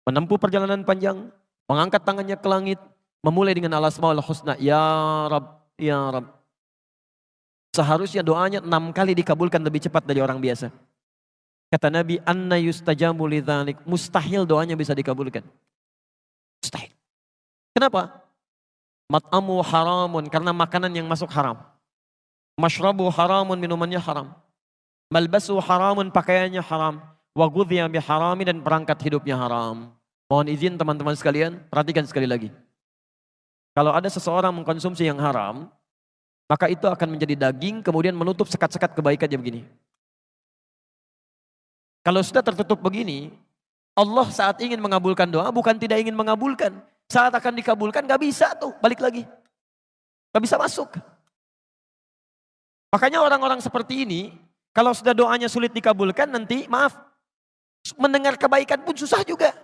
Menempuh perjalanan panjang, mengangkat tangannya ke langit, memulai dengan al-asmaul husna. Ya Rabb, Ya Rabb. Seharusnya doanya 6 kali dikabulkan lebih cepat dari orang biasa. Kata Nabi, anna yustajabu lidzalik. Mustahil doanya bisa dikabulkan. Mustahil. Kenapa? Mat'amu haramun, karena makanan yang masuk haram. Mashrabu haramun, minumannya haram. Malbasu haramun, pakaiannya haram. Wa ghudhiya biharami, dan perangkat hidupnya haram. Mohon izin teman-teman sekalian, perhatikan sekali lagi. Kalau ada seseorang mengkonsumsi yang haram, maka itu akan menjadi daging, kemudian menutup sekat-sekat kebaikannya begini. Kalau sudah tertutup begini, Allah saat ingin mengabulkan doa, bukan tidak ingin mengabulkan. Saat akan dikabulkan, gak bisa tuh, balik lagi. Gak bisa masuk. Makanya orang-orang seperti ini, kalau sudah doanya sulit dikabulkan, nanti maaf, mendengar kebaikan pun susah juga.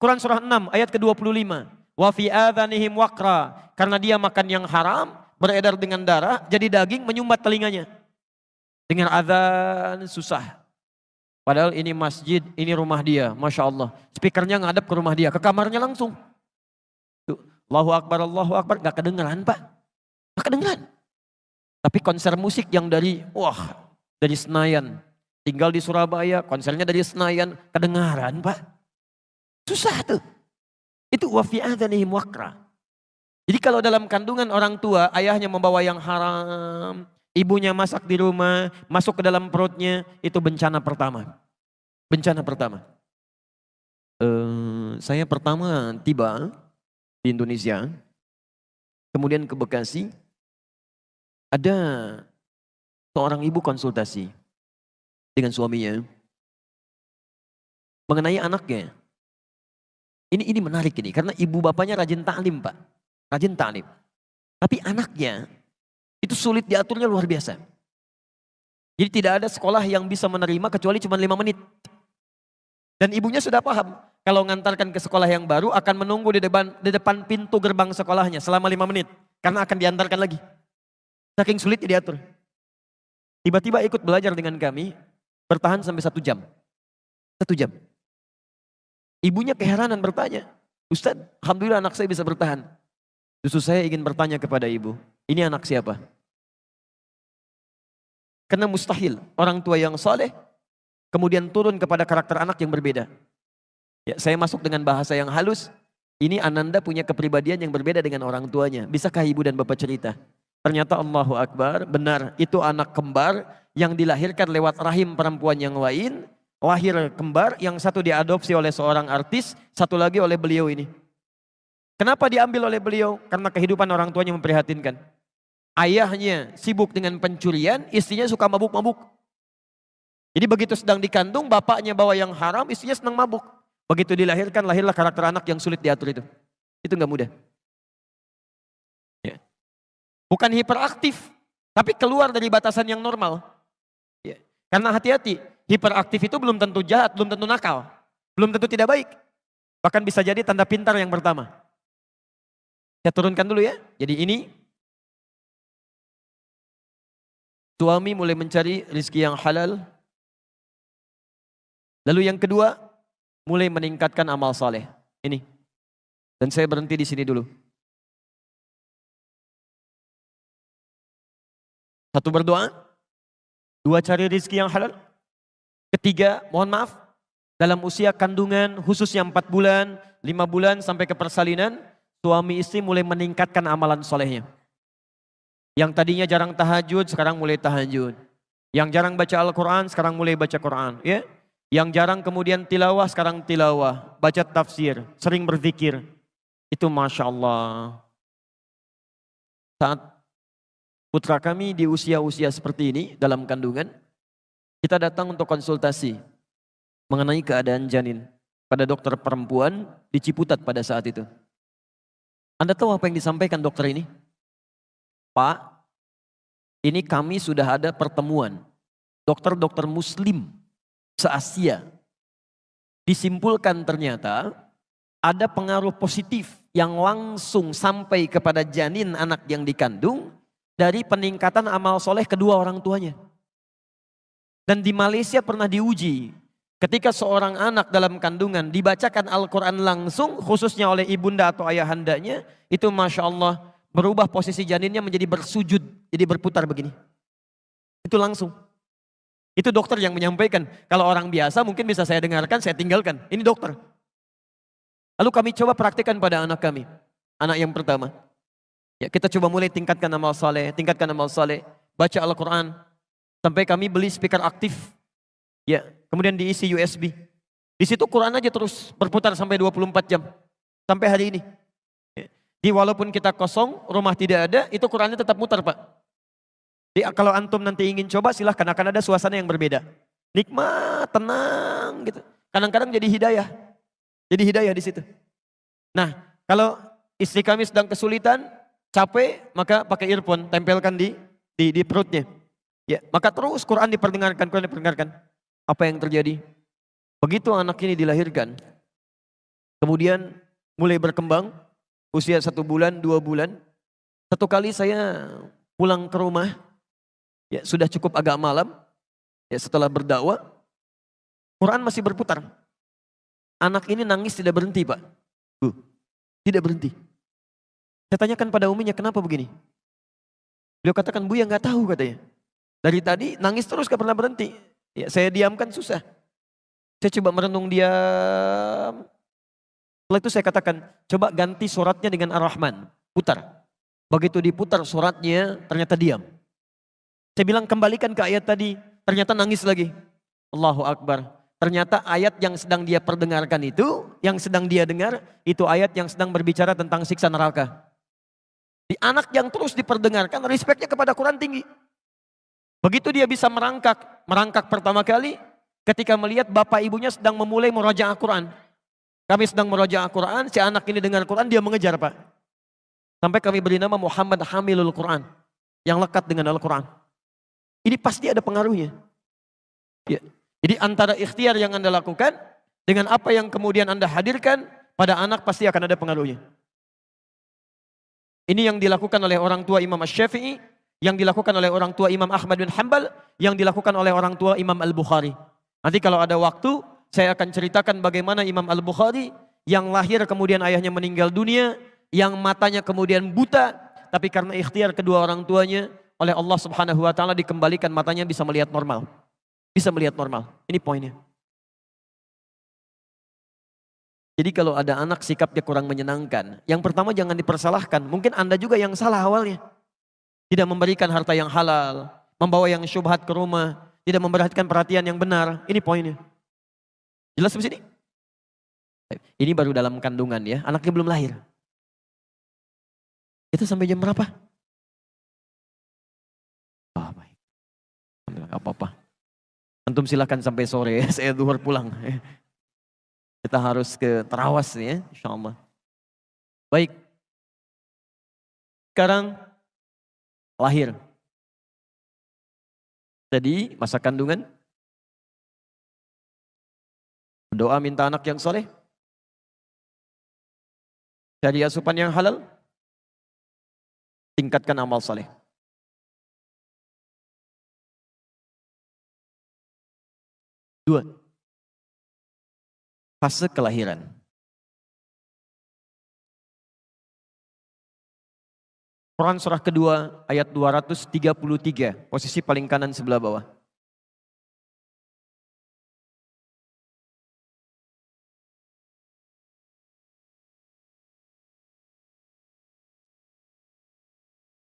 Quran surah 6 ayat ke-25. Wa fi adhanihim waqra. Karena dia makan yang haram, beredar dengan darah, jadi daging menyumbat telinganya. Dengar azan susah. Padahal ini masjid, ini rumah dia, Masya Allah. Speakernya ngadep ke rumah dia, ke kamarnya langsung. Tuh, Allahu Akbar, gak kedengeran Pak. Gak kedengeran. Tapi konser musik yang dari Senayan. Tinggal di Surabaya, konsernya dari Senayan, kedengaran Pak. Susah tuh. Itu wa fi adhanihim waqra. Jadi kalau dalam kandungan orang tua, ayahnya membawa yang haram, ibunya masak di rumah, masuk ke dalam perutnya, itu bencana pertama. Bencana pertama. Saya pertama tiba di Indonesia, kemudian ke Bekasi, ada seorang ibu konsultasi dengan suaminya mengenai anaknya. Ini menarik ini, karena ibu bapaknya rajin ta'lim Pak, rajin ta'lim. Tapi anaknya itu sulit diaturnya luar biasa. Jadi tidak ada sekolah yang bisa menerima kecuali cuma 5 menit. Dan ibunya sudah paham, kalau ngantarkan ke sekolah yang baru akan menunggu di depan pintu gerbang sekolahnya selama 5 menit. Karena akan diantarkan lagi. Saking sulit diatur. Tiba-tiba ikut belajar dengan kami, bertahan sampai 1 jam. 1 jam. Ibunya keheranan bertanya, Ustadz, alhamdulillah anak saya bisa bertahan. Justru saya ingin bertanya kepada ibu, ini anak siapa? Karena mustahil orang tua yang saleh kemudian turun kepada karakter anak yang berbeda. Ya, saya masuk dengan bahasa yang halus, ini Ananda punya kepribadian yang berbeda dengan orang tuanya. Bisakah ibu dan bapak cerita? Ternyata Allahu Akbar, benar itu anak kembar yang dilahirkan lewat rahim perempuan yang lain. Lahir kembar, yang satu diadopsi oleh seorang artis, satu lagi oleh beliau ini. Kenapa diambil oleh beliau? Karena kehidupan orang tuanya memprihatinkan. Ayahnya sibuk dengan pencurian, istrinya suka mabuk-mabuk. Jadi begitu sedang dikandung, bapaknya bawa yang haram, istrinya senang mabuk. Begitu dilahirkan, lahirlah karakter anak yang sulit diatur itu. Itu gak mudah. Ya. Bukan hiperaktif, tapi keluar dari batasan yang normal. Ya. Karena hati-hati, hiperaktif itu belum tentu jahat, belum tentu nakal. Belum tentu tidak baik. Bahkan bisa jadi tanda pintar yang pertama. Saya turunkan dulu ya. Jadi ini, suami mulai mencari rizki yang halal. Lalu yang kedua, mulai meningkatkan amal saleh. Ini. Dan saya berhenti di sini dulu. Satu, berdoa. Dua, cari rizki yang halal. Ketiga, mohon maaf, dalam usia kandungan khususnya 4 bulan, 5 bulan sampai ke persalinan, suami istri mulai meningkatkan amalan solehnya. Yang tadinya jarang tahajud, sekarang mulai tahajud. Yang jarang baca Al-Quran, sekarang mulai baca Quran. Ya? Yang jarang kemudian tilawah, sekarang tilawah. Baca tafsir, sering berzikir. Itu Masya Allah. Saat putra kami di usia-usia seperti ini, dalam kandungan, kita datang untuk konsultasi mengenai keadaan janin pada dokter perempuan di Ciputat pada saat itu. Anda tahu apa yang disampaikan dokter ini? Pak, ini kami sudah ada pertemuan dokter-dokter muslim se-Asia. Disimpulkan ternyata ada pengaruh positif yang langsung sampai kepada janin anak yang dikandung dari peningkatan amal soleh kedua orang tuanya. Dan di Malaysia pernah diuji, ketika seorang anak dalam kandungan dibacakan Al-Quran langsung, khususnya oleh ibunda atau ayahandanya, itu Masya Allah merubah posisi janinnya menjadi bersujud, jadi berputar begini. Itu langsung. Itu dokter yang menyampaikan. Kalau orang biasa mungkin bisa saya dengarkan, saya tinggalkan. Ini dokter. Lalu kami coba praktikkan pada anak kami. Anak yang pertama. Ya, kita coba mulai tingkatkan amal saleh, baca Al-Quran. Sampai kami beli speaker aktif. Ya, kemudian diisi USB. Di situ Quran aja terus berputar sampai 24 jam. Sampai hari ini. Ya. Di walaupun kita kosong, rumah tidak ada, itu Qurannya tetap mutar, Pak. Jadi kalau antum nanti ingin coba silahkan, akan ada suasana yang berbeda. Nikmat, tenang gitu. Kadang-kadang jadi hidayah. Jadi hidayah di situ. Nah, kalau istri kami sedang kesulitan, capek, maka pakai earphone, tempelkan di perutnya. Ya, maka terus Quran diperdengarkan. Apa yang terjadi? Begitu anak ini dilahirkan, kemudian mulai berkembang, usia 1 bulan, 2 bulan. Satu kali saya pulang ke rumah, ya sudah cukup agak malam, ya setelah berdakwah, Quran masih berputar. Anak ini nangis tidak berhenti, Pak. Tidak berhenti. Saya tanyakan pada uminya, kenapa begini? Beliau katakan, Buya nggak tahu katanya. Dari tadi nangis terus gak pernah berhenti. Ya, saya diamkan susah. Saya coba merenung diam. Setelah itu saya katakan, coba ganti suratnya dengan Ar-Rahman. Putar. Begitu diputar suratnya, ternyata diam. Saya bilang kembalikan ke ayat tadi. Ternyata nangis lagi. Allahu Akbar. Ternyata ayat yang sedang dia perdengarkan itu, yang sedang dia dengar, itu ayat yang sedang berbicara tentang siksa neraka. Di anak yang terus diperdengarkan, respeknya kepada Quran tinggi. Begitu dia bisa merangkak pertama kali ketika melihat bapak ibunya sedang memulai murajaah Quran. Kami sedang murajaah Quran, si anak ini dengar Quran, dia mengejar, Pak. Sampai kami beri nama Muhammad Hamilul Quran, yang lekat dengan Al-Quran. Ini pasti ada pengaruhnya. Ya. Jadi antara ikhtiar yang Anda lakukan dengan apa yang kemudian Anda hadirkan pada anak pasti akan ada pengaruhnya. Ini yang dilakukan oleh orang tua Imam Asy-Syafi'i, yang dilakukan oleh orang tua Imam Ahmad bin Hanbal, yang dilakukan oleh orang tua Imam Al-Bukhari. Nanti kalau ada waktu, saya akan ceritakan bagaimana Imam Al-Bukhari yang lahir kemudian ayahnya meninggal dunia, yang matanya kemudian buta, tapi karena ikhtiar kedua orang tuanya, oleh Allah Subhanahu wa taala dikembalikan matanya bisa melihat normal. Bisa melihat normal. Ini poinnya. Jadi kalau ada anak sikapnya kurang menyenangkan, yang pertama jangan dipersalahkan. Mungkin Anda juga yang salah awalnya. Tidak memberikan harta yang halal, membawa yang syubhat ke rumah, tidak memperhatikan perhatian yang benar. Ini poinnya. Jelas di sini? Ini baru dalam kandungan ya, anaknya belum lahir. Itu sampai jam berapa? Oh, baik. Gak apa-apa. Antum silakan sampai sore, saya duhur pulang. Kita harus ke Terawas ya, insya Allah. Baik. Sekarang lahir. Jadi masa kandungan. Berdoa minta anak yang soleh. Cari asupan yang halal. Tingkatkan amal soleh. Dua. Fase kelahiran. Quran surah kedua ayat 233, posisi paling kanan sebelah bawah.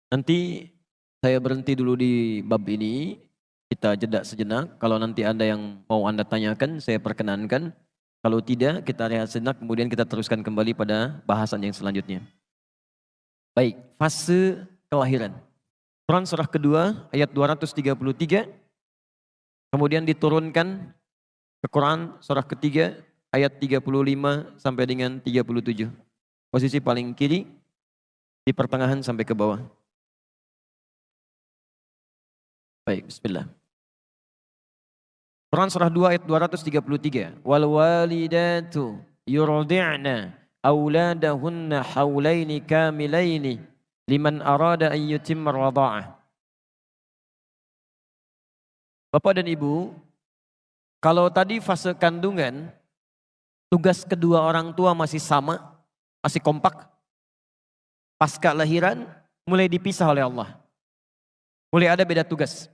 Nanti saya berhenti dulu di bab ini. Kita jeda sejenak, kalau nanti ada yang mau Anda tanyakan, saya perkenankan. Kalau tidak, kita rehat sejenak, kemudian kita teruskan kembali pada bahasan yang selanjutnya. Baik, fase kelahiran. Quran surah kedua, ayat 233, kemudian diturunkan ke Quran surah ketiga, ayat 35 sampai dengan 37. Posisi paling kiri, di pertengahan sampai ke bawah. Baik, bismillah. Quran surah 2 ayat 233. Wal walidatu yurdi'na auladahunna haulaini kamilaini liman arada an yutimma radha'ah. Bapak dan Ibu, kalau tadi fase kandungan, tugas kedua orang tua masih sama, masih kompak. Pasca lahiran, mulai dipisah oleh Allah. Mulai ada beda tugas.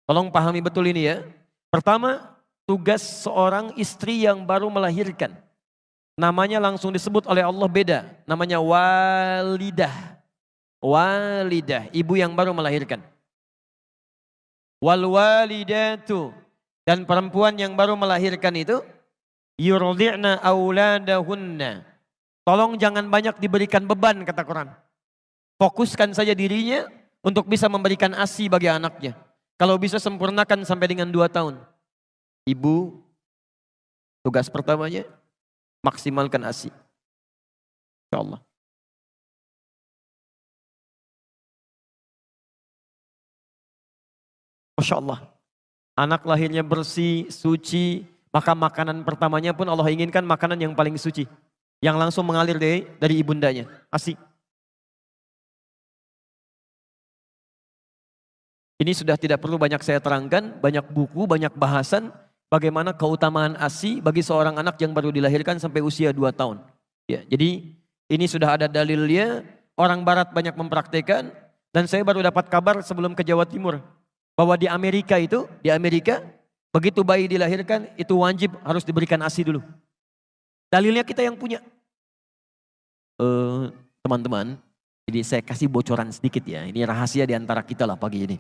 Tolong pahami betul ini ya. Pertama, tugas seorang istri yang baru melahirkan. Namanya langsung disebut oleh Allah beda. Namanya walidah. Walidah, ibu yang baru melahirkan. Wal walidatu, dan perempuan yang baru melahirkan itu yurdi'na auladahunna. Tolong jangan banyak diberikan beban, kata Quran. Fokuskan saja dirinya untuk bisa memberikan ASI bagi anaknya. Kalau bisa sempurnakan sampai dengan 2 tahun. Ibu, tugas pertamanya maksimalkan ASI. Insyaallah. Masya Allah. Anak lahirnya bersih, suci, maka makanan pertamanya pun Allah inginkan makanan yang paling suci. Yang langsung mengalir dari ibundanya. ASI. Ini sudah tidak perlu banyak saya terangkan, banyak buku, banyak bahasan bagaimana keutamaan ASI bagi seorang anak yang baru dilahirkan sampai usia 2 tahun. Ya, jadi ini sudah ada dalilnya, orang barat banyak mempraktikkan, dan saya baru dapat kabar sebelum ke Jawa Timur bahwa di Amerika begitu bayi dilahirkan itu wajib harus diberikan ASI dulu. Dalilnya kita yang punya. Teman-teman, jadi saya kasih bocoran sedikit ya, ini rahasia di antara kita lah pagi ini.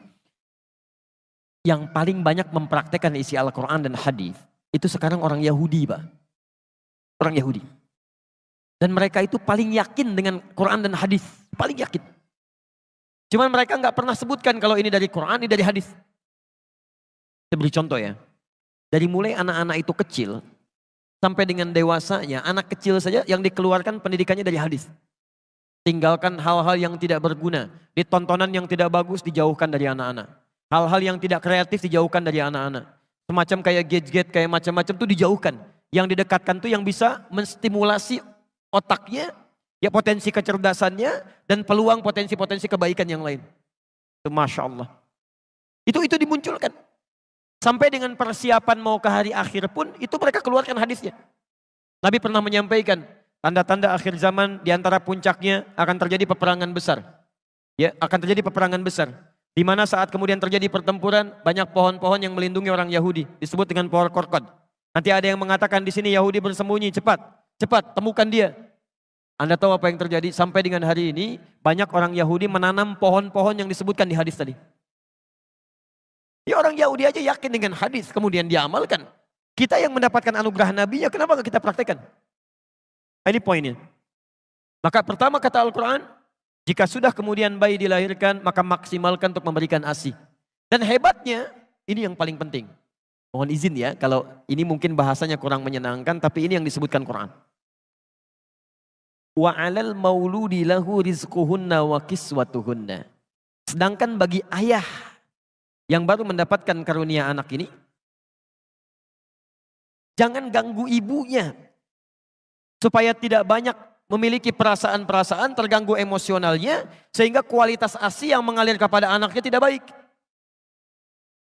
Yang paling banyak mempraktekkan isi Al-Quran dan hadis itu sekarang orang Yahudi, Pak. Orang Yahudi. Dan mereka itu paling yakin dengan Quran dan hadis, paling yakin. Cuman mereka nggak pernah sebutkan kalau ini dari Quran, ini dari hadis. Saya beri contoh ya. Dari mulai anak-anak itu kecil sampai dengan dewasanya, anak kecil saja yang dikeluarkan pendidikannya dari hadis. Tinggalkan hal-hal yang tidak berguna, ditontonan yang tidak bagus dijauhkan dari anak-anak. Hal-hal yang tidak kreatif dijauhkan dari anak-anak. Semacam kayak gadget, kayak macam-macam itu dijauhkan. Yang didekatkan tuh yang bisa menstimulasi otaknya, ya potensi kecerdasannya, dan peluang potensi-potensi kebaikan yang lain. Itu Masya Allah. Itu dimunculkan. Sampai dengan persiapan mau ke hari akhir pun, itu mereka keluarkan hadisnya. Nabi pernah menyampaikan, tanda-tanda akhir zaman diantara puncaknya akan terjadi peperangan besar. Ya, akan terjadi peperangan besar. Di mana saat kemudian terjadi pertempuran, banyak pohon-pohon yang melindungi orang Yahudi, disebut dengan pohon korkod. Nanti ada yang mengatakan di sini Yahudi bersembunyi, cepat, temukan dia. Anda tahu apa yang terjadi? Sampai dengan hari ini, banyak orang Yahudi menanam pohon-pohon yang disebutkan di hadis tadi. Ya orang Yahudi aja yakin dengan hadis, kemudian dia amalkan. Kita yang mendapatkan anugerah Nabi-nya, kenapa gak kita praktekkan? Ini poinnya. Maka pertama kata Al-Quran, jika sudah kemudian bayi dilahirkan, maka maksimalkan untuk memberikan ASI. Dan hebatnya, ini yang paling penting. Mohon izin ya, kalau ini mungkin bahasanya kurang menyenangkan, tapi ini yang disebutkan Quran. Wa 'alal mauludi lahu rizquhunna wa kiswatuhunna. Sedangkan bagi ayah yang baru mendapatkan karunia anak ini, jangan ganggu ibunya. Supaya tidak banyak memiliki perasaan-perasaan, terganggu emosionalnya, sehingga kualitas ASI yang mengalir kepada anaknya tidak baik.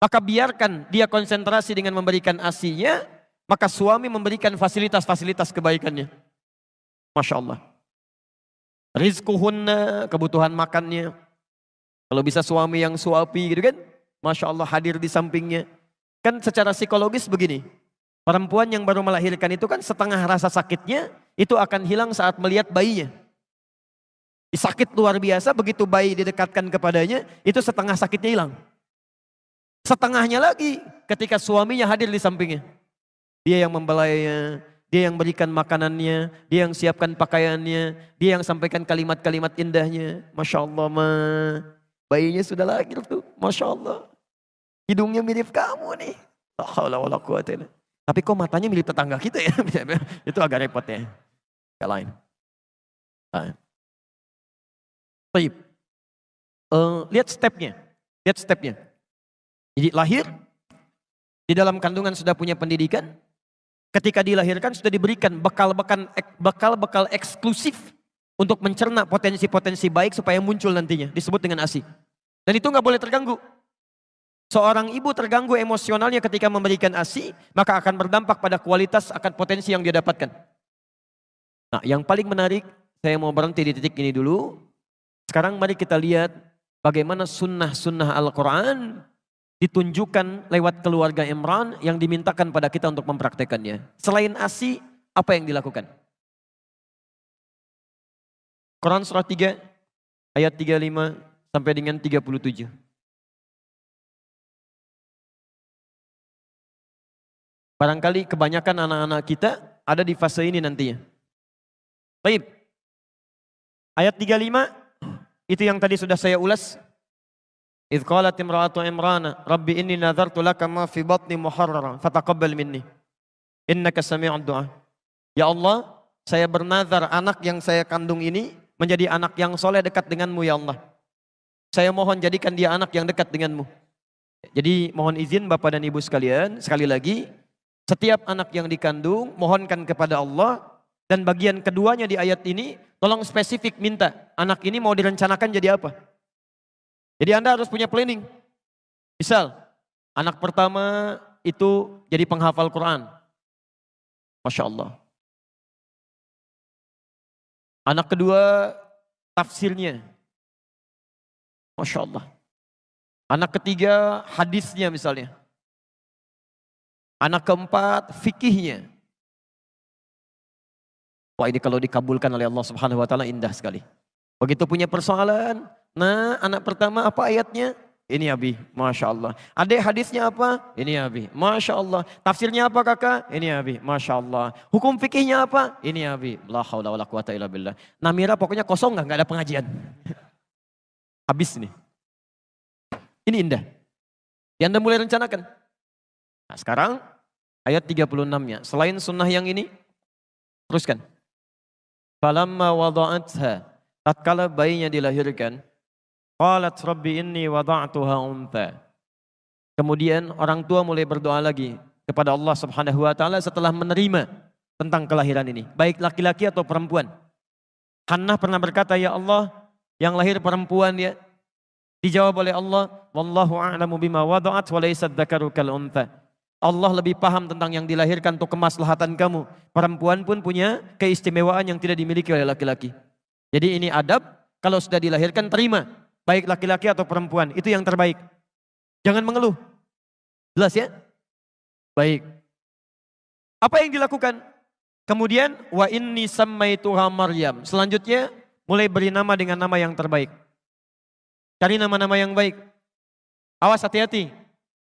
Maka biarkan dia konsentrasi dengan memberikan ASI-nya, maka suami memberikan fasilitas-fasilitas kebaikannya. Masya Allah. Rizquhunna, kebutuhan makannya. Kalau bisa suami yang suapi gitu kan, Masya Allah hadir di sampingnya. Kan secara psikologis begini, perempuan yang baru melahirkan itu kan setengah rasa sakitnya, itu akan hilang saat melihat bayinya. Sakit luar biasa, begitu bayi didekatkan kepadanya, itu setengah sakitnya hilang. Setengahnya lagi ketika suaminya hadir di sampingnya. Dia yang membelainya, dia yang berikan makanannya, dia yang siapkan pakaiannya, dia yang sampaikan kalimat-kalimat indahnya. Masya Allah, bayinya sudah lahir tuh, Masya Allah. Hidungnya mirip kamu nih. Tapi kok matanya mirip tetangga kita ya? Itu agak repot ya. Yang lain. Baik. Lihat stepnya. Jadi lahir, Di dalam kandungan sudah punya pendidikan, ketika dilahirkan sudah diberikan bekal-bekal eksklusif untuk mencerna potensi-potensi baik supaya muncul nantinya, disebut dengan ASI. Dan itu nggak boleh terganggu. Seorang ibu terganggu emosionalnya ketika memberikan ASI, maka akan berdampak pada kualitas akan potensi yang dia dapatkan. Nah, yang paling menarik, saya mau berhenti di titik ini dulu. Sekarang mari kita lihat bagaimana sunnah-sunnah Al-Quran ditunjukkan lewat keluarga Imran yang dimintakan pada kita untuk mempraktekannya. Selain ASI, apa yang dilakukan? Quran surah 3 ayat 35 sampai dengan 37. Barangkali kebanyakan anak-anak kita ada di fase ini nantinya. Baik. Ayat 35 itu yang tadi sudah saya ulas. Idh qalat imra'atu Imrana, Rabbi inni nadhartu laka ma fi batni muharrara, fataqabbal minni. Innaka sami'ud du'a. Ya Allah, saya bernazar anak yang saya kandung ini menjadi anak yang soleh dekat denganmu ya Allah. Saya mohon jadikan dia anak yang dekat denganmu. Jadi mohon izin Bapak dan Ibu sekalian, sekali lagi, setiap anak yang dikandung, mohonkan kepada Allah. Dan bagian keduanya di ayat ini, tolong spesifik minta, anak ini mau direncanakan jadi apa? Jadi Anda harus punya planning. Misal, anak pertama itu jadi penghafal Quran. Masya Allah. Anak kedua, tafsirnya. Masya Allah. Anak ketiga, hadisnya misalnya. Anak keempat, fikihnya. Wah, ini kalau dikabulkan oleh Allah Subhanahu wa taala indah sekali. Begitu punya persoalan, nah anak pertama apa ayatnya? Ini Abi, Masya Allah. Adik hadisnya apa? Ini Abi, Masya Allah. Tafsirnya apa kakak? Ini Abi, Masya Allah. Hukum fikihnya apa? Ini Abi. La haula wala quwata illa billah. Namira pokoknya kosong nggak ada pengajian. Habis nih. Ini indah. Yang Anda mulai rencanakan. Nah sekarang ayat 36-nya. Selain sunnah yang ini, teruskan. Falamma wada'atha, tatkala bayinya dilahirkan, qalat rabbi inni wada'tuha untha. Kemudian orang tua mulai berdoa lagi kepada Allah Subhanahu wa taala setelah menerima tentang kelahiran ini, baik laki-laki atau perempuan. Hannah pernah berkata, ya Allah, yang lahir perempuan ya. Dijawab oleh Allah, wallahu a'lamu bima wada'at wa laysa dzakaru kal untha. Allah lebih paham tentang yang dilahirkan untuk kemaslahatan kamu. Perempuan pun punya keistimewaan yang tidak dimiliki oleh laki-laki. Jadi ini adab, kalau sudah dilahirkan terima. Baik laki-laki atau perempuan, itu yang terbaik. Jangan mengeluh. Jelas ya? Baik. Apa yang dilakukan? Kemudian, wa inni sammaituha Maryam. Selanjutnya, mulai beri nama dengan nama yang terbaik. Cari nama-nama yang baik. Awas hati-hati.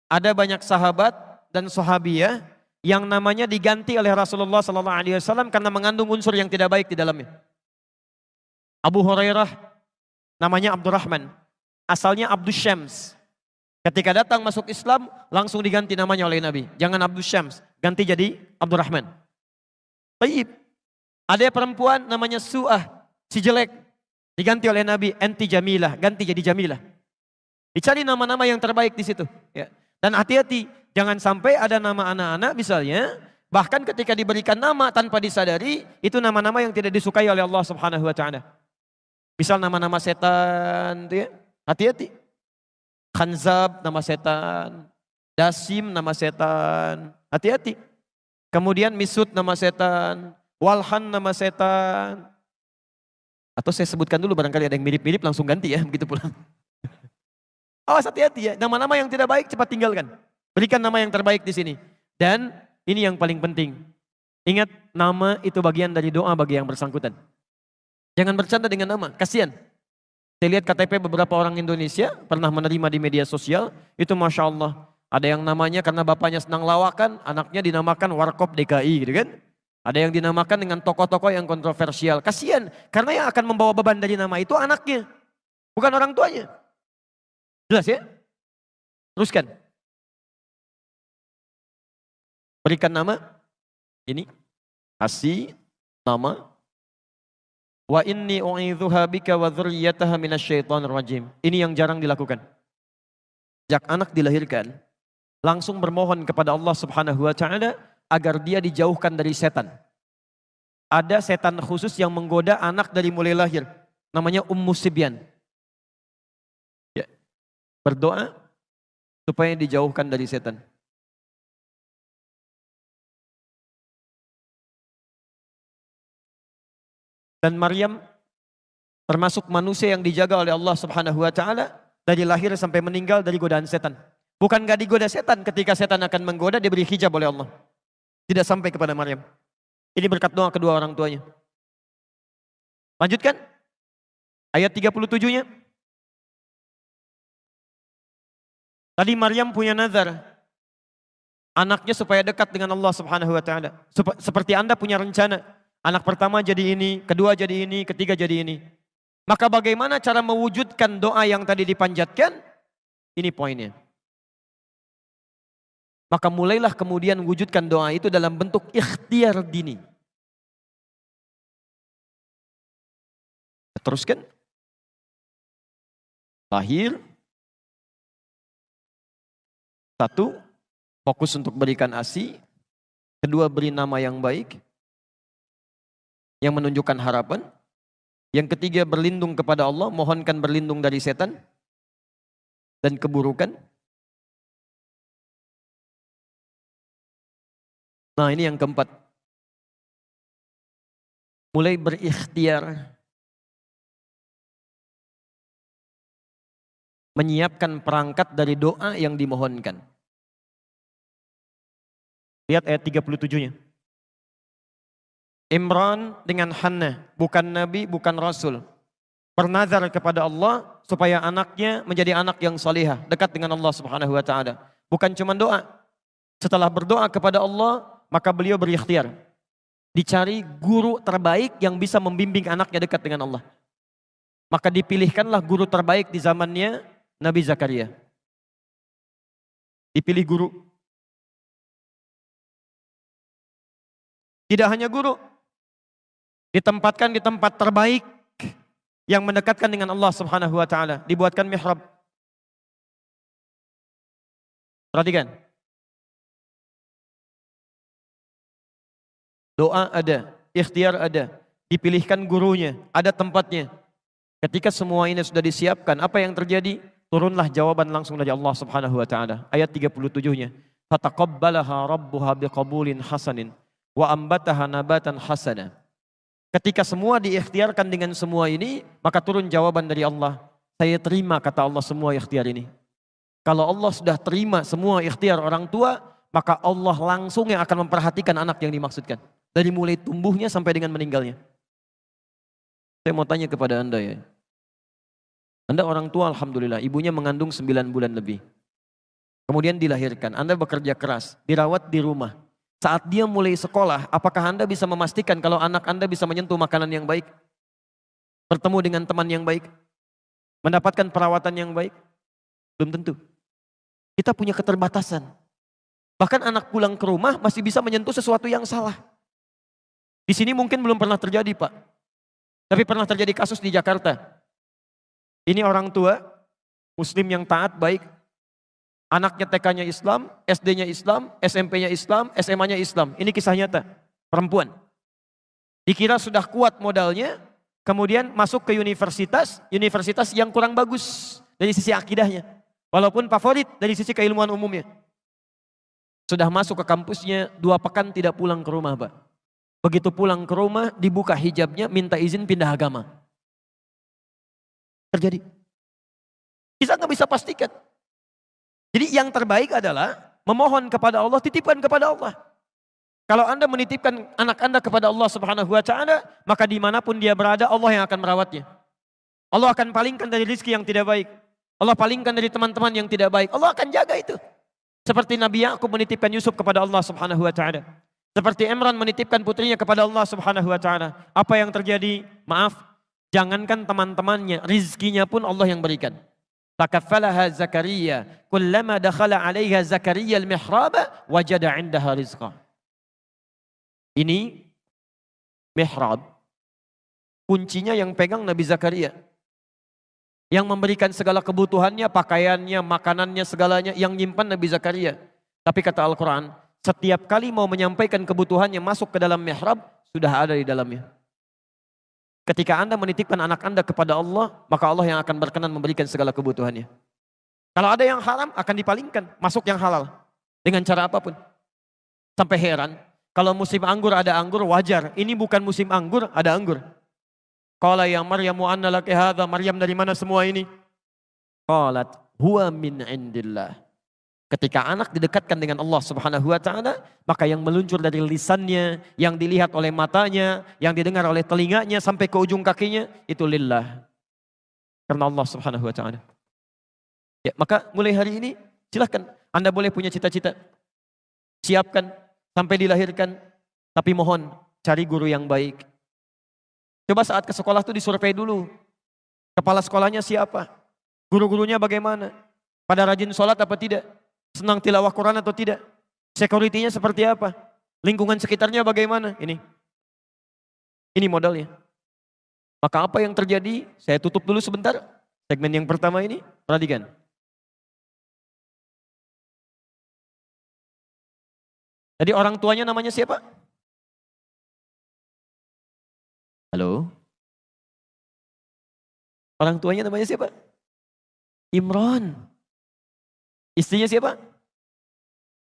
Ada banyak sahabat dan sahabiyah yang namanya diganti oleh Rasulullah SAW karena mengandung unsur yang tidak baik di dalamnya. Abu Hurairah namanya Abdurrahman, asalnya Abdus Syams. Ketika datang masuk Islam langsung diganti namanya oleh Nabi. Jangan Abdus Syams, ganti jadi Abdurrahman. Baik. Ada perempuan namanya Su'ah, si jelek, diganti oleh Nabi, enti Jamilah, ganti jadi Jamilah. Dicari nama-nama yang terbaik di situ. Ya. Dan hati-hati. Jangan sampai ada nama anak-anak misalnya, bahkan ketika diberikan nama tanpa disadari, itu nama-nama yang tidak disukai oleh Allah Subhanahu wa taala. Misal nama-nama setan, ya. Hati-hati. Khanzab nama setan, Dasim nama setan, hati-hati. Kemudian Misut nama setan, Walhan nama setan. Atau saya sebutkan dulu barangkali ada yang mirip-mirip langsung ganti ya, begitu pulang. Awas hati-hati ya, nama-nama yang tidak baik cepat tinggalkan. Berikan nama yang terbaik di sini. Dan ini yang paling penting. Ingat, nama itu bagian dari doa bagi yang bersangkutan. Jangan bercanda dengan nama, kasihan. Saya lihat KTP beberapa orang Indonesia pernah menerima di media sosial, itu Masya Allah. Ada yang namanya karena bapaknya senang lawakan, anaknya dinamakan Warkop DKI gitu kan. Ada yang dinamakan dengan tokoh-tokoh yang kontroversial. Kasihan, karena yang akan membawa beban dari nama itu anaknya, bukan orang tuanya. Jelas ya? Teruskan. Berikan nama, ini, ASI, nama. Wa inni u'idzuha bika wa dzurriyyataha minasyaitonir rajim. Ini yang jarang dilakukan. Sejak anak dilahirkan, langsung bermohon kepada Allah Subhanahu wa taala agar dia dijauhkan dari setan. Ada setan khusus yang menggoda anak dari mulai lahir, namanya Ummu Sibyan. Ya, berdoa supaya dijauhkan dari setan. Dan Maryam termasuk manusia yang dijaga oleh Allah Subhanahu wa taala dari lahir sampai meninggal dari godaan setan. Bukan gak digoda setan, ketika setan akan menggoda diberi hijab oleh Allah. Tidak sampai kepada Maryam. Ini berkat doa kedua orang tuanya. Lanjutkan. Ayat 37-nya. Tadi Maryam punya nazar. Anaknya supaya dekat dengan Allah Subhanahu wa taala. Seperti Anda punya rencana. Anak pertama jadi ini, kedua jadi ini, ketiga jadi ini. Maka bagaimana cara mewujudkan doa yang tadi dipanjatkan? Ini poinnya. Maka mulailah kemudian wujudkan doa itu dalam bentuk ikhtiar dini. Teruskan. Lahir. 1, fokus untuk berikan ASI. 2, beri nama yang baik, yang menunjukkan harapan. Yang 3, berlindung kepada Allah, mohonkan berlindung dari setan dan keburukan. Nah, ini yang 4. Mulai berikhtiar menyiapkan perangkat dari doa yang dimohonkan. Lihat ayat 37-nya. Imran dengan Hannah, bukan nabi, bukan rasul, bernazar kepada Allah supaya anaknya menjadi anak yang salihah, dekat dengan Allah Subhanahu wa taala. Bukan cuma doa. Setelah berdoa kepada Allah, maka beliau berikhtiar. Dicari guru terbaik yang bisa membimbing anaknya dekat dengan Allah. Maka dipilihkanlah guru terbaik di zamannya Nabi Zakaria. Dipilih guru. Tidak hanya guru. Ditempatkan di tempat terbaik yang mendekatkan dengan Allah Subhanahu wa taala. Dibuatkan mihrab. Perhatikan. Doa ada, ikhtiar ada, dipilihkan gurunya, ada tempatnya. Ketika semua ini sudah disiapkan, apa yang terjadi? Turunlah jawaban langsung dari Allah Subhanahu wa taala. Ayat 37-nya. Fataqabbalaha rabbuha biqabulin hasanin wa ambataha nabatan hasana. Ketika semua diikhtiarkan dengan semua ini, maka turun jawaban dari Allah. Saya terima, kata Allah, semua ikhtiar ini. Kalau Allah sudah terima semua ikhtiar orang tua, maka Allah langsung yang akan memperhatikan anak yang dimaksudkan. Dari mulai tumbuhnya sampai dengan meninggalnya. Saya mau tanya kepada Anda ya. Anda orang tua, alhamdulillah, ibunya mengandung 9 bulan lebih. Kemudian dilahirkan, Anda bekerja keras, dirawat di rumah. Saat dia mulai sekolah, apakah Anda bisa memastikan kalau anak Anda bisa menyentuh makanan yang baik? Bertemu dengan teman yang baik? Mendapatkan perawatan yang baik? Belum tentu. Kita punya keterbatasan. Bahkan anak pulang ke rumah masih bisa menyentuh sesuatu yang salah. Di sini mungkin belum pernah terjadi, Pak. Tapi pernah terjadi kasus di Jakarta. Ini orang tua, muslim yang taat, baik. Anaknya TK-nya Islam, SD-nya Islam, SMP-nya Islam, SMA-nya Islam. Ini kisah nyata, perempuan. Dikira sudah kuat modalnya, kemudian masuk ke universitas yang kurang bagus dari sisi akidahnya. Walaupun favorit dari sisi keilmuan umumnya. Sudah masuk ke kampusnya, 2 pekan tidak pulang ke rumah, Pak. Begitu pulang ke rumah, dibuka hijabnya, minta izin pindah agama. Terjadi. Kita nggak bisa pastikan. Jadi yang terbaik adalah memohon kepada Allah, titipkan kepada Allah. Kalau Anda menitipkan anak Anda kepada Allah Subhanahu wa taala, maka dimanapun dia berada, Allah yang akan merawatnya. Allah akan palingkan dari rezeki yang tidak baik. Allah palingkan dari teman-teman yang tidak baik. Allah akan jaga itu. Seperti Nabi Yakub menitipkan Yusuf kepada Allah Subhanahu wa taala. Seperti Imran menitipkan putrinya kepada Allah Subhanahu wa taala. Apa yang terjadi? Maaf, jangankan teman-temannya, rizkinya pun Allah yang berikan. Fakaffalaha Zakaria, kullama dakhala 'alaiha Zakaria al-mihraba wajada 'indaha rizqa. Ini mihrab. Kuncinya yang pegang Nabi Zakaria. Yang memberikan segala kebutuhannya, pakaiannya, makanannya, segalanya yang nyimpan Nabi Zakaria. Tapi kata Al-Quran, setiap kali mau menyampaikan kebutuhannya masuk ke dalam mihrab, sudah ada di dalamnya. Ketika Anda menitipkan anak Anda kepada Allah, maka Allah yang akan berkenan memberikan segala kebutuhannya. Kalau ada yang haram, akan dipalingkan, masuk yang halal. Dengan cara apapun. Sampai heran, kalau musim anggur ada anggur, wajar. Ini bukan musim anggur, ada anggur. Qala ya Maryamu anna laki hadha, Maryam dari mana semua ini? Qalat huwa min indillah. Ketika anak didekatkan dengan Allah Subhanahu wa taala, maka yang meluncur dari lisannya, yang dilihat oleh matanya, yang didengar oleh telinganya sampai ke ujung kakinya itu lillah. Karena Allah Subhanahu wa taala. Ya, maka mulai hari ini silahkan Anda boleh punya cita-cita. Siapkan sampai dilahirkan, tapi mohon cari guru yang baik. Coba saat ke sekolah itu disurvei dulu. Kepala sekolahnya siapa? Guru-gurunya bagaimana? Pada rajin sholat apa tidak? Senang tilawah Quran atau tidak? Security-nya seperti apa? Lingkungan sekitarnya bagaimana? Ini modalnya. Maka apa yang terjadi? Saya tutup dulu sebentar. Segmen yang pertama ini, perhatikan. Jadi orang tuanya namanya siapa? Halo? Orang tuanya namanya siapa? Imran. Istrinya siapa?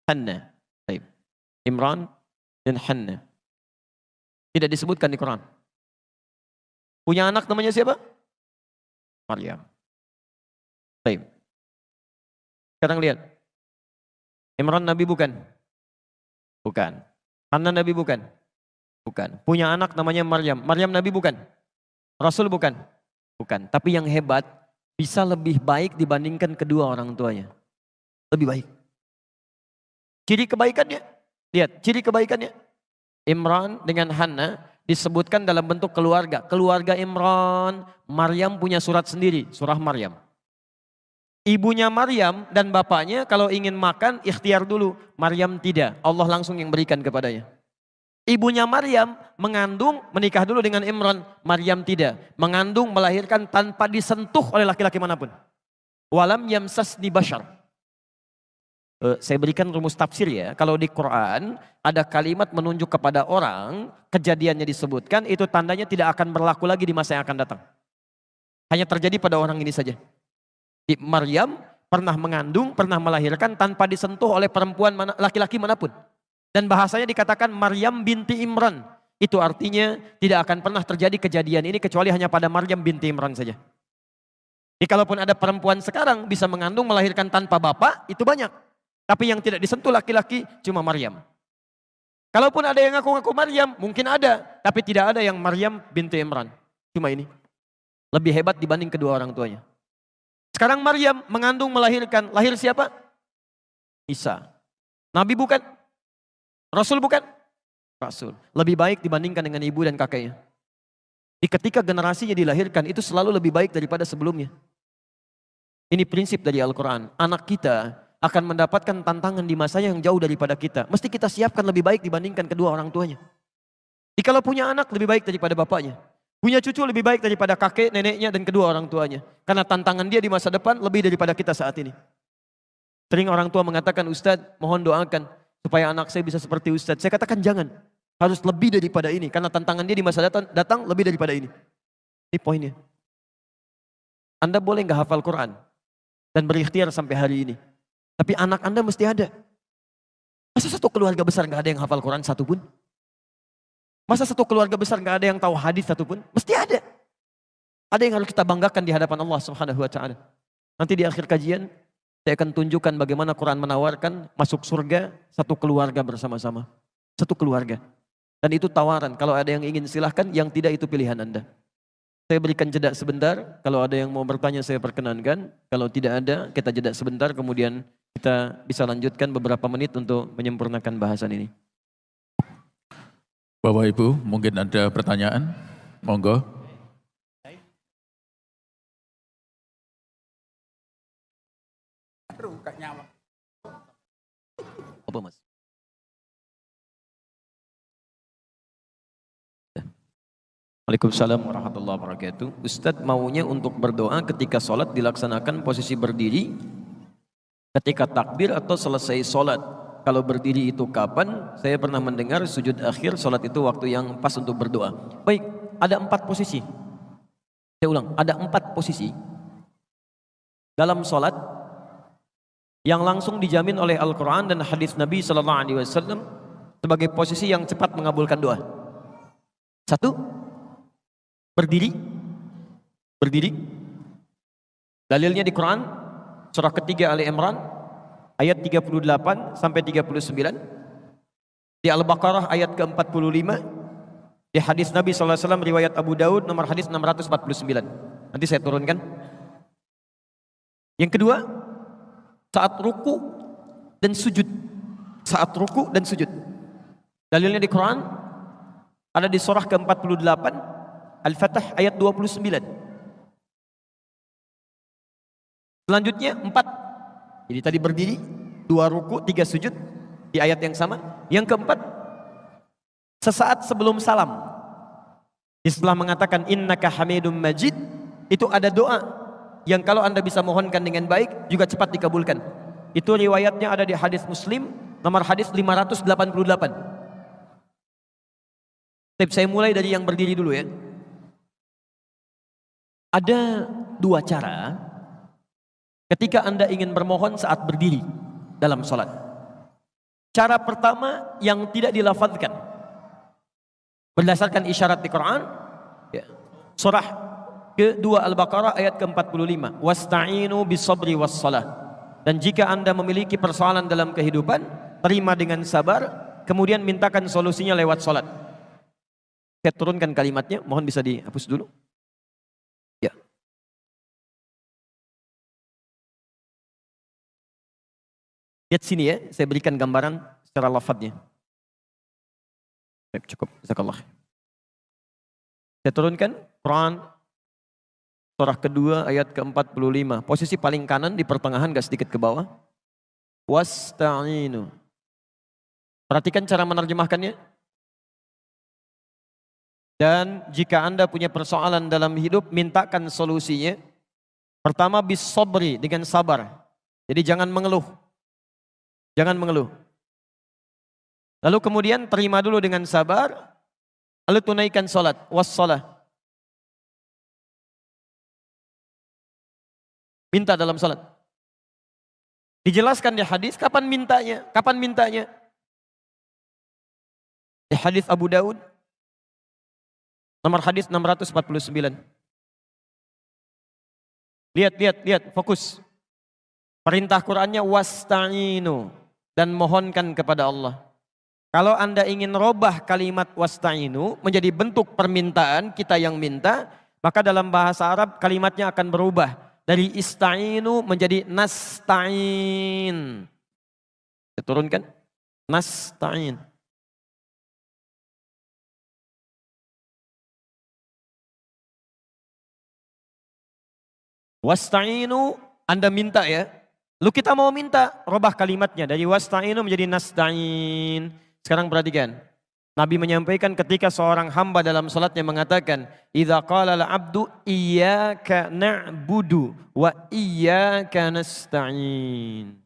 Hanna. Baik. Imran dan Hanna. Tidak disebutkan di Quran. Punya anak namanya siapa? Maryam. Baik. Sekarang lihat. Imran Nabi bukan? Bukan. Hanna Nabi bukan? Bukan. Punya anak namanya Maryam. Maryam Nabi bukan? Rasul bukan? Bukan. Tapi yang hebat, bisa lebih baik dibandingkan kedua orang tuanya. Lebih baik. Ciri kebaikannya, lihat ciri kebaikannya. Imran dengan Hanna disebutkan dalam bentuk keluarga. Keluarga Imran, Maryam punya surat sendiri, surah Maryam. Ibunya Maryam dan bapaknya kalau ingin makan ikhtiar dulu. Maryam tidak, Allah langsung yang berikan kepadanya. Ibunya Maryam mengandung, menikah dulu dengan Imran. Maryam tidak, mengandung, melahirkan tanpa disentuh oleh laki-laki manapun. Walam yamsasni bashar. Saya berikan rumus tafsir ya. Kalau di Quran ada kalimat menunjuk kepada orang, kejadiannya disebutkan, itu tandanya tidak akan berlaku lagi di masa yang akan datang. Hanya terjadi pada orang ini saja. Maryam pernah mengandung, pernah melahirkan tanpa disentuh oleh perempuan laki-laki manapun. Dan bahasanya dikatakan Maryam binti Imran. Itu artinya tidak akan pernah terjadi kejadian ini kecuali hanya pada Maryam binti Imran saja. Jadi kalaupun ada perempuan sekarang bisa mengandung, melahirkan tanpa bapak, itu banyak. Tapi yang tidak disentuh laki-laki cuma Maryam. Kalaupun ada yang ngaku-ngaku Maryam, mungkin ada. Tapi tidak ada yang Maryam binti Imran. Cuma ini. Lebih hebat dibanding kedua orang tuanya. Sekarang Maryam mengandung, melahirkan. Lahir siapa? Isa. Nabi bukan? Rasul bukan? Rasul. Lebih baik dibandingkan dengan ibu dan kakeknya. Di ketika generasinya dilahirkan, itu selalu lebih baik daripada sebelumnya. Ini prinsip dari Al-Quran. Anak kita akan mendapatkan tantangan di masanya yang jauh daripada kita. Mesti kita siapkan lebih baik dibandingkan kedua orang tuanya. Jadi kalau punya anak lebih baik daripada bapaknya. Punya cucu lebih baik daripada kakek, neneknya, dan kedua orang tuanya. Karena tantangan dia di masa depan lebih daripada kita saat ini. Sering orang tua mengatakan, Ustadz mohon doakan supaya anak saya bisa seperti Ustadz. Saya katakan jangan. Harus lebih daripada ini. Karena tantangan dia di masa datang lebih daripada ini. Ini poinnya. Anda boleh nggak hafal Quran dan berikhtiar sampai hari ini. Tapi anak Anda mesti ada. Masa satu keluarga besar nggak ada yang hafal Quran satupun? Masa satu keluarga besar nggak ada yang tahu hadis satupun? Mesti ada. Ada yang harus kita banggakan di hadapan Allah Subhanahu wa taala. Nanti di akhir kajian saya akan tunjukkan bagaimana Quran menawarkan masuk surga satu keluarga bersama-sama. Satu keluarga. Dan itu tawaran. Kalau ada yang ingin silahkan, yang tidak itu pilihan Anda. Saya berikan jeda sebentar. Kalau ada yang mau bertanya saya perkenankan. Kalau tidak ada kita jeda sebentar. Kemudian kita bisa lanjutkan beberapa menit untuk menyempurnakan bahasan ini. Bapak Ibu, mungkin ada pertanyaan? Monggo. Apa Mas? Waalaikumsalam warahmatullahi wabarakatuh. Ustadz maunya untuk berdoa ketika sholat dilaksanakan posisi berdiri, ketika takbir atau selesai sholat. Kalau berdiri itu kapan? Saya pernah mendengar sujud akhir salat itu waktu yang pas untuk berdoa. Baik, ada 4 posisi. Saya ulang, ada 4 posisi dalam salat yang langsung dijamin oleh Al-Quran dan hadis Nabi SAW sebagai posisi yang cepat mengabulkan doa. 1, berdiri. Berdiri. Dalilnya di Quran, surah ketiga Ali Imran, ayat 38 sampai 39. Di Al-Baqarah ayat ke-45. Di hadis Nabi SAW riwayat Abu Daud nomor hadis 649. Nanti saya turunkan. Yang kedua, saat ruku dan sujud. Saat ruku dan sujud. Dalilnya di Quran ada di surah ke-48 Al-Fatah ayat 29. Selanjutnya 4. Jadi tadi berdiri, 2 ruku, 3 sujud di ayat yang sama. Yang keempat, sesaat sebelum salam. Setelah mengatakan innaka hamidum majid, itu ada doa yang kalau Anda bisa mohonkan dengan baik juga cepat dikabulkan. Itu riwayatnya ada di hadis Muslim nomor hadis 588. Saya mulai dari yang berdiri dulu ya. Ada 2 cara ketika Anda ingin bermohon saat berdiri dalam sholat. Cara pertama yang tidak dilafadzkan berdasarkan isyarat di Quran, ya. Surah kedua Al-Baqarah ayat ke-45. Wasta'inu bisabri wassalah. Dan jika Anda memiliki persoalan dalam kehidupan, terima dengan sabar, kemudian mintakan solusinya lewat sholat. Saya turunkan kalimatnya, mohon bisa dihapus dulu. Ya. Lihat sini ya, saya berikan gambaran secara lafadznya. Baik, cukup, jazakallah. Saya turunkan Quran surah kedua ayat ke-45. Posisi paling kanan di pertengahan, gak sedikit ke bawah. Wasta'inu. Perhatikan cara menerjemahkannya. Dan jika Anda punya persoalan dalam hidup, mintakan solusinya. Pertama, bis sabri, dengan sabar. Jadi jangan mengeluh. Jangan mengeluh. Lalu kemudian terima dulu dengan sabar. Lalu tunaikan salat. Wassalah. Minta dalam salat. Dijelaskan di hadis kapan mintanya. Kapan mintanya? Di hadis Abu Daud. Nomor hadis 649. Lihat, fokus. Perintah Qur'annya wasta'inu, dan mohonkan kepada Allah. Kalau Anda ingin robah kalimat wasta'inu menjadi bentuk permintaan, kita yang minta, maka dalam bahasa Arab kalimatnya akan berubah dari ista'inu menjadi nasta'in. Saya turunkan. Nasta'in. Wasta'inu, Anda minta ya. Lalu kita mau minta, robah kalimatnya dari wasta'inu menjadi nasta'in. Sekarang perhatikan. Nabi menyampaikan ketika seorang hamba dalam salatnya mengatakan, "Idza qala al-'abdu iyyaka na'budu wa iyyaka nasta'in."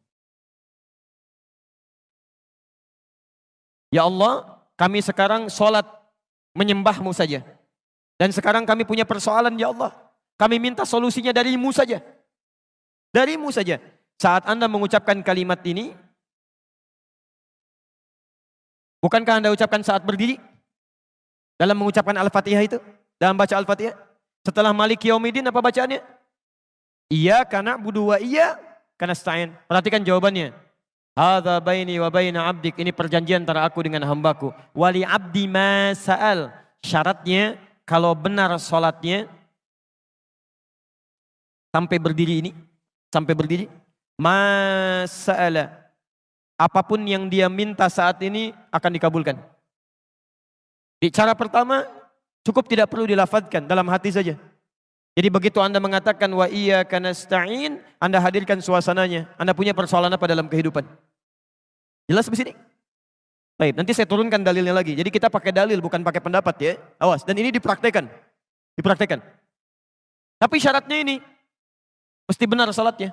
Ya Allah, kami sekarang salat menyembah-Mu saja. Dan sekarang kami punya persoalan ya Allah. Kami minta solusinya dari-Mu saja. Dari-Mu saja. Saat Anda mengucapkan kalimat ini, bukankah Anda ucapkan saat berdiri? Dalam mengucapkan Al-Fatihah itu? Dalam baca Al-Fatihah? Setelah Maliki Yaumiddin apa bacaannya? Iyyaka na'budu wa iyyaka nasta'in. Perhatikan jawabannya. Hadza baini wa baina 'abdik. Ini perjanjian antara aku dengan hambaku. Wali 'abdi ma sa'al. Syaratnya kalau benar salatnya sampai berdiri ini, sampai berdiri, masa'ala, apapun yang dia minta saat ini akan dikabulkan. Di cara pertama, cukup tidak perlu dilafadzkan, dalam hati saja. Jadi begitu Anda mengatakan wa iyyaka nasta'in, Anda hadirkan suasananya. Anda punya persoalan apa dalam kehidupan? Jelas di sini? Baik, nanti saya turunkan dalilnya lagi. Jadi kita pakai dalil, bukan pakai pendapat ya. Awas, dan ini dipraktekan. Dipraktekan. Tapi syaratnya ini, mesti benar salatnya.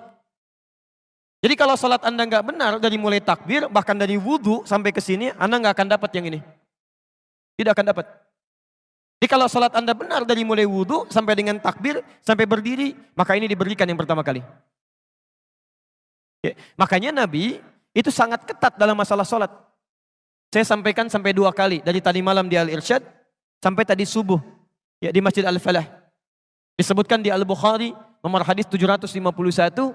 Jadi kalau sholat Anda nggak benar dari mulai takbir, bahkan dari wudhu sampai ke sini, Anda nggak akan dapat yang ini. Tidak akan dapat. Jadi kalau sholat Anda benar dari mulai wudhu sampai dengan takbir, sampai berdiri, maka ini diberikan yang pertama kali. Ya, makanya Nabi itu sangat ketat dalam masalah sholat. Saya sampaikan sampai 2 kali, dari tadi malam di Al-Irsyad, sampai tadi subuh ya, di Masjid Al-Falah. Disebutkan di Al-Bukhari, nomor hadis 751,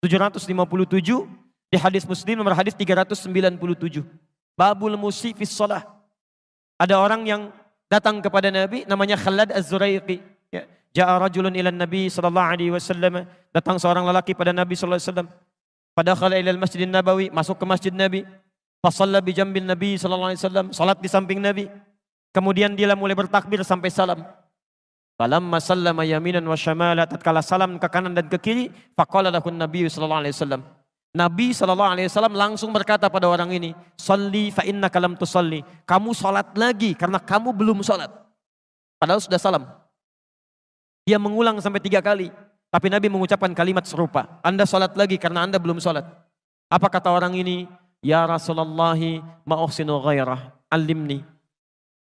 757, di hadis Muslim nomor hadis 397. Babul musi fis shalah. Ada orang yang datang kepada Nabi namanya Khalad Az-Zuraiqi. Ya. Ja'a rajulun ila Nabi sallallahu alaihi wasallam. Datang seorang lelaki pada Nabi sallallahu alaihi wasallam. Padakhala ila al-Masjidin Nabawi, masuk ke Masjid Nabi. Fa shalla bi jambin Nabi sallallahu alaihi wasallam, salat di samping Nabi. Kemudian dia mulai bertakbir sampai salam. Falamma sallama yaminan wa syamala, tatkala salam ke kanan dan ke kiri, faqala lahu Nabi sallallahu alaihi wasallam. Nabi sallallahu alaihi wasallam langsung berkata pada orang ini, "Shalli fa innaka lam tusalli." Kamu salat lagi karena kamu belum salat. Padahal sudah salam. Dia mengulang sampai 3 kali, tapi Nabi mengucapkan kalimat serupa. Anda salat lagi karena Anda belum salat. Apa kata orang ini? Ya Rasulullah, ma uhsinu ghairah, alimni.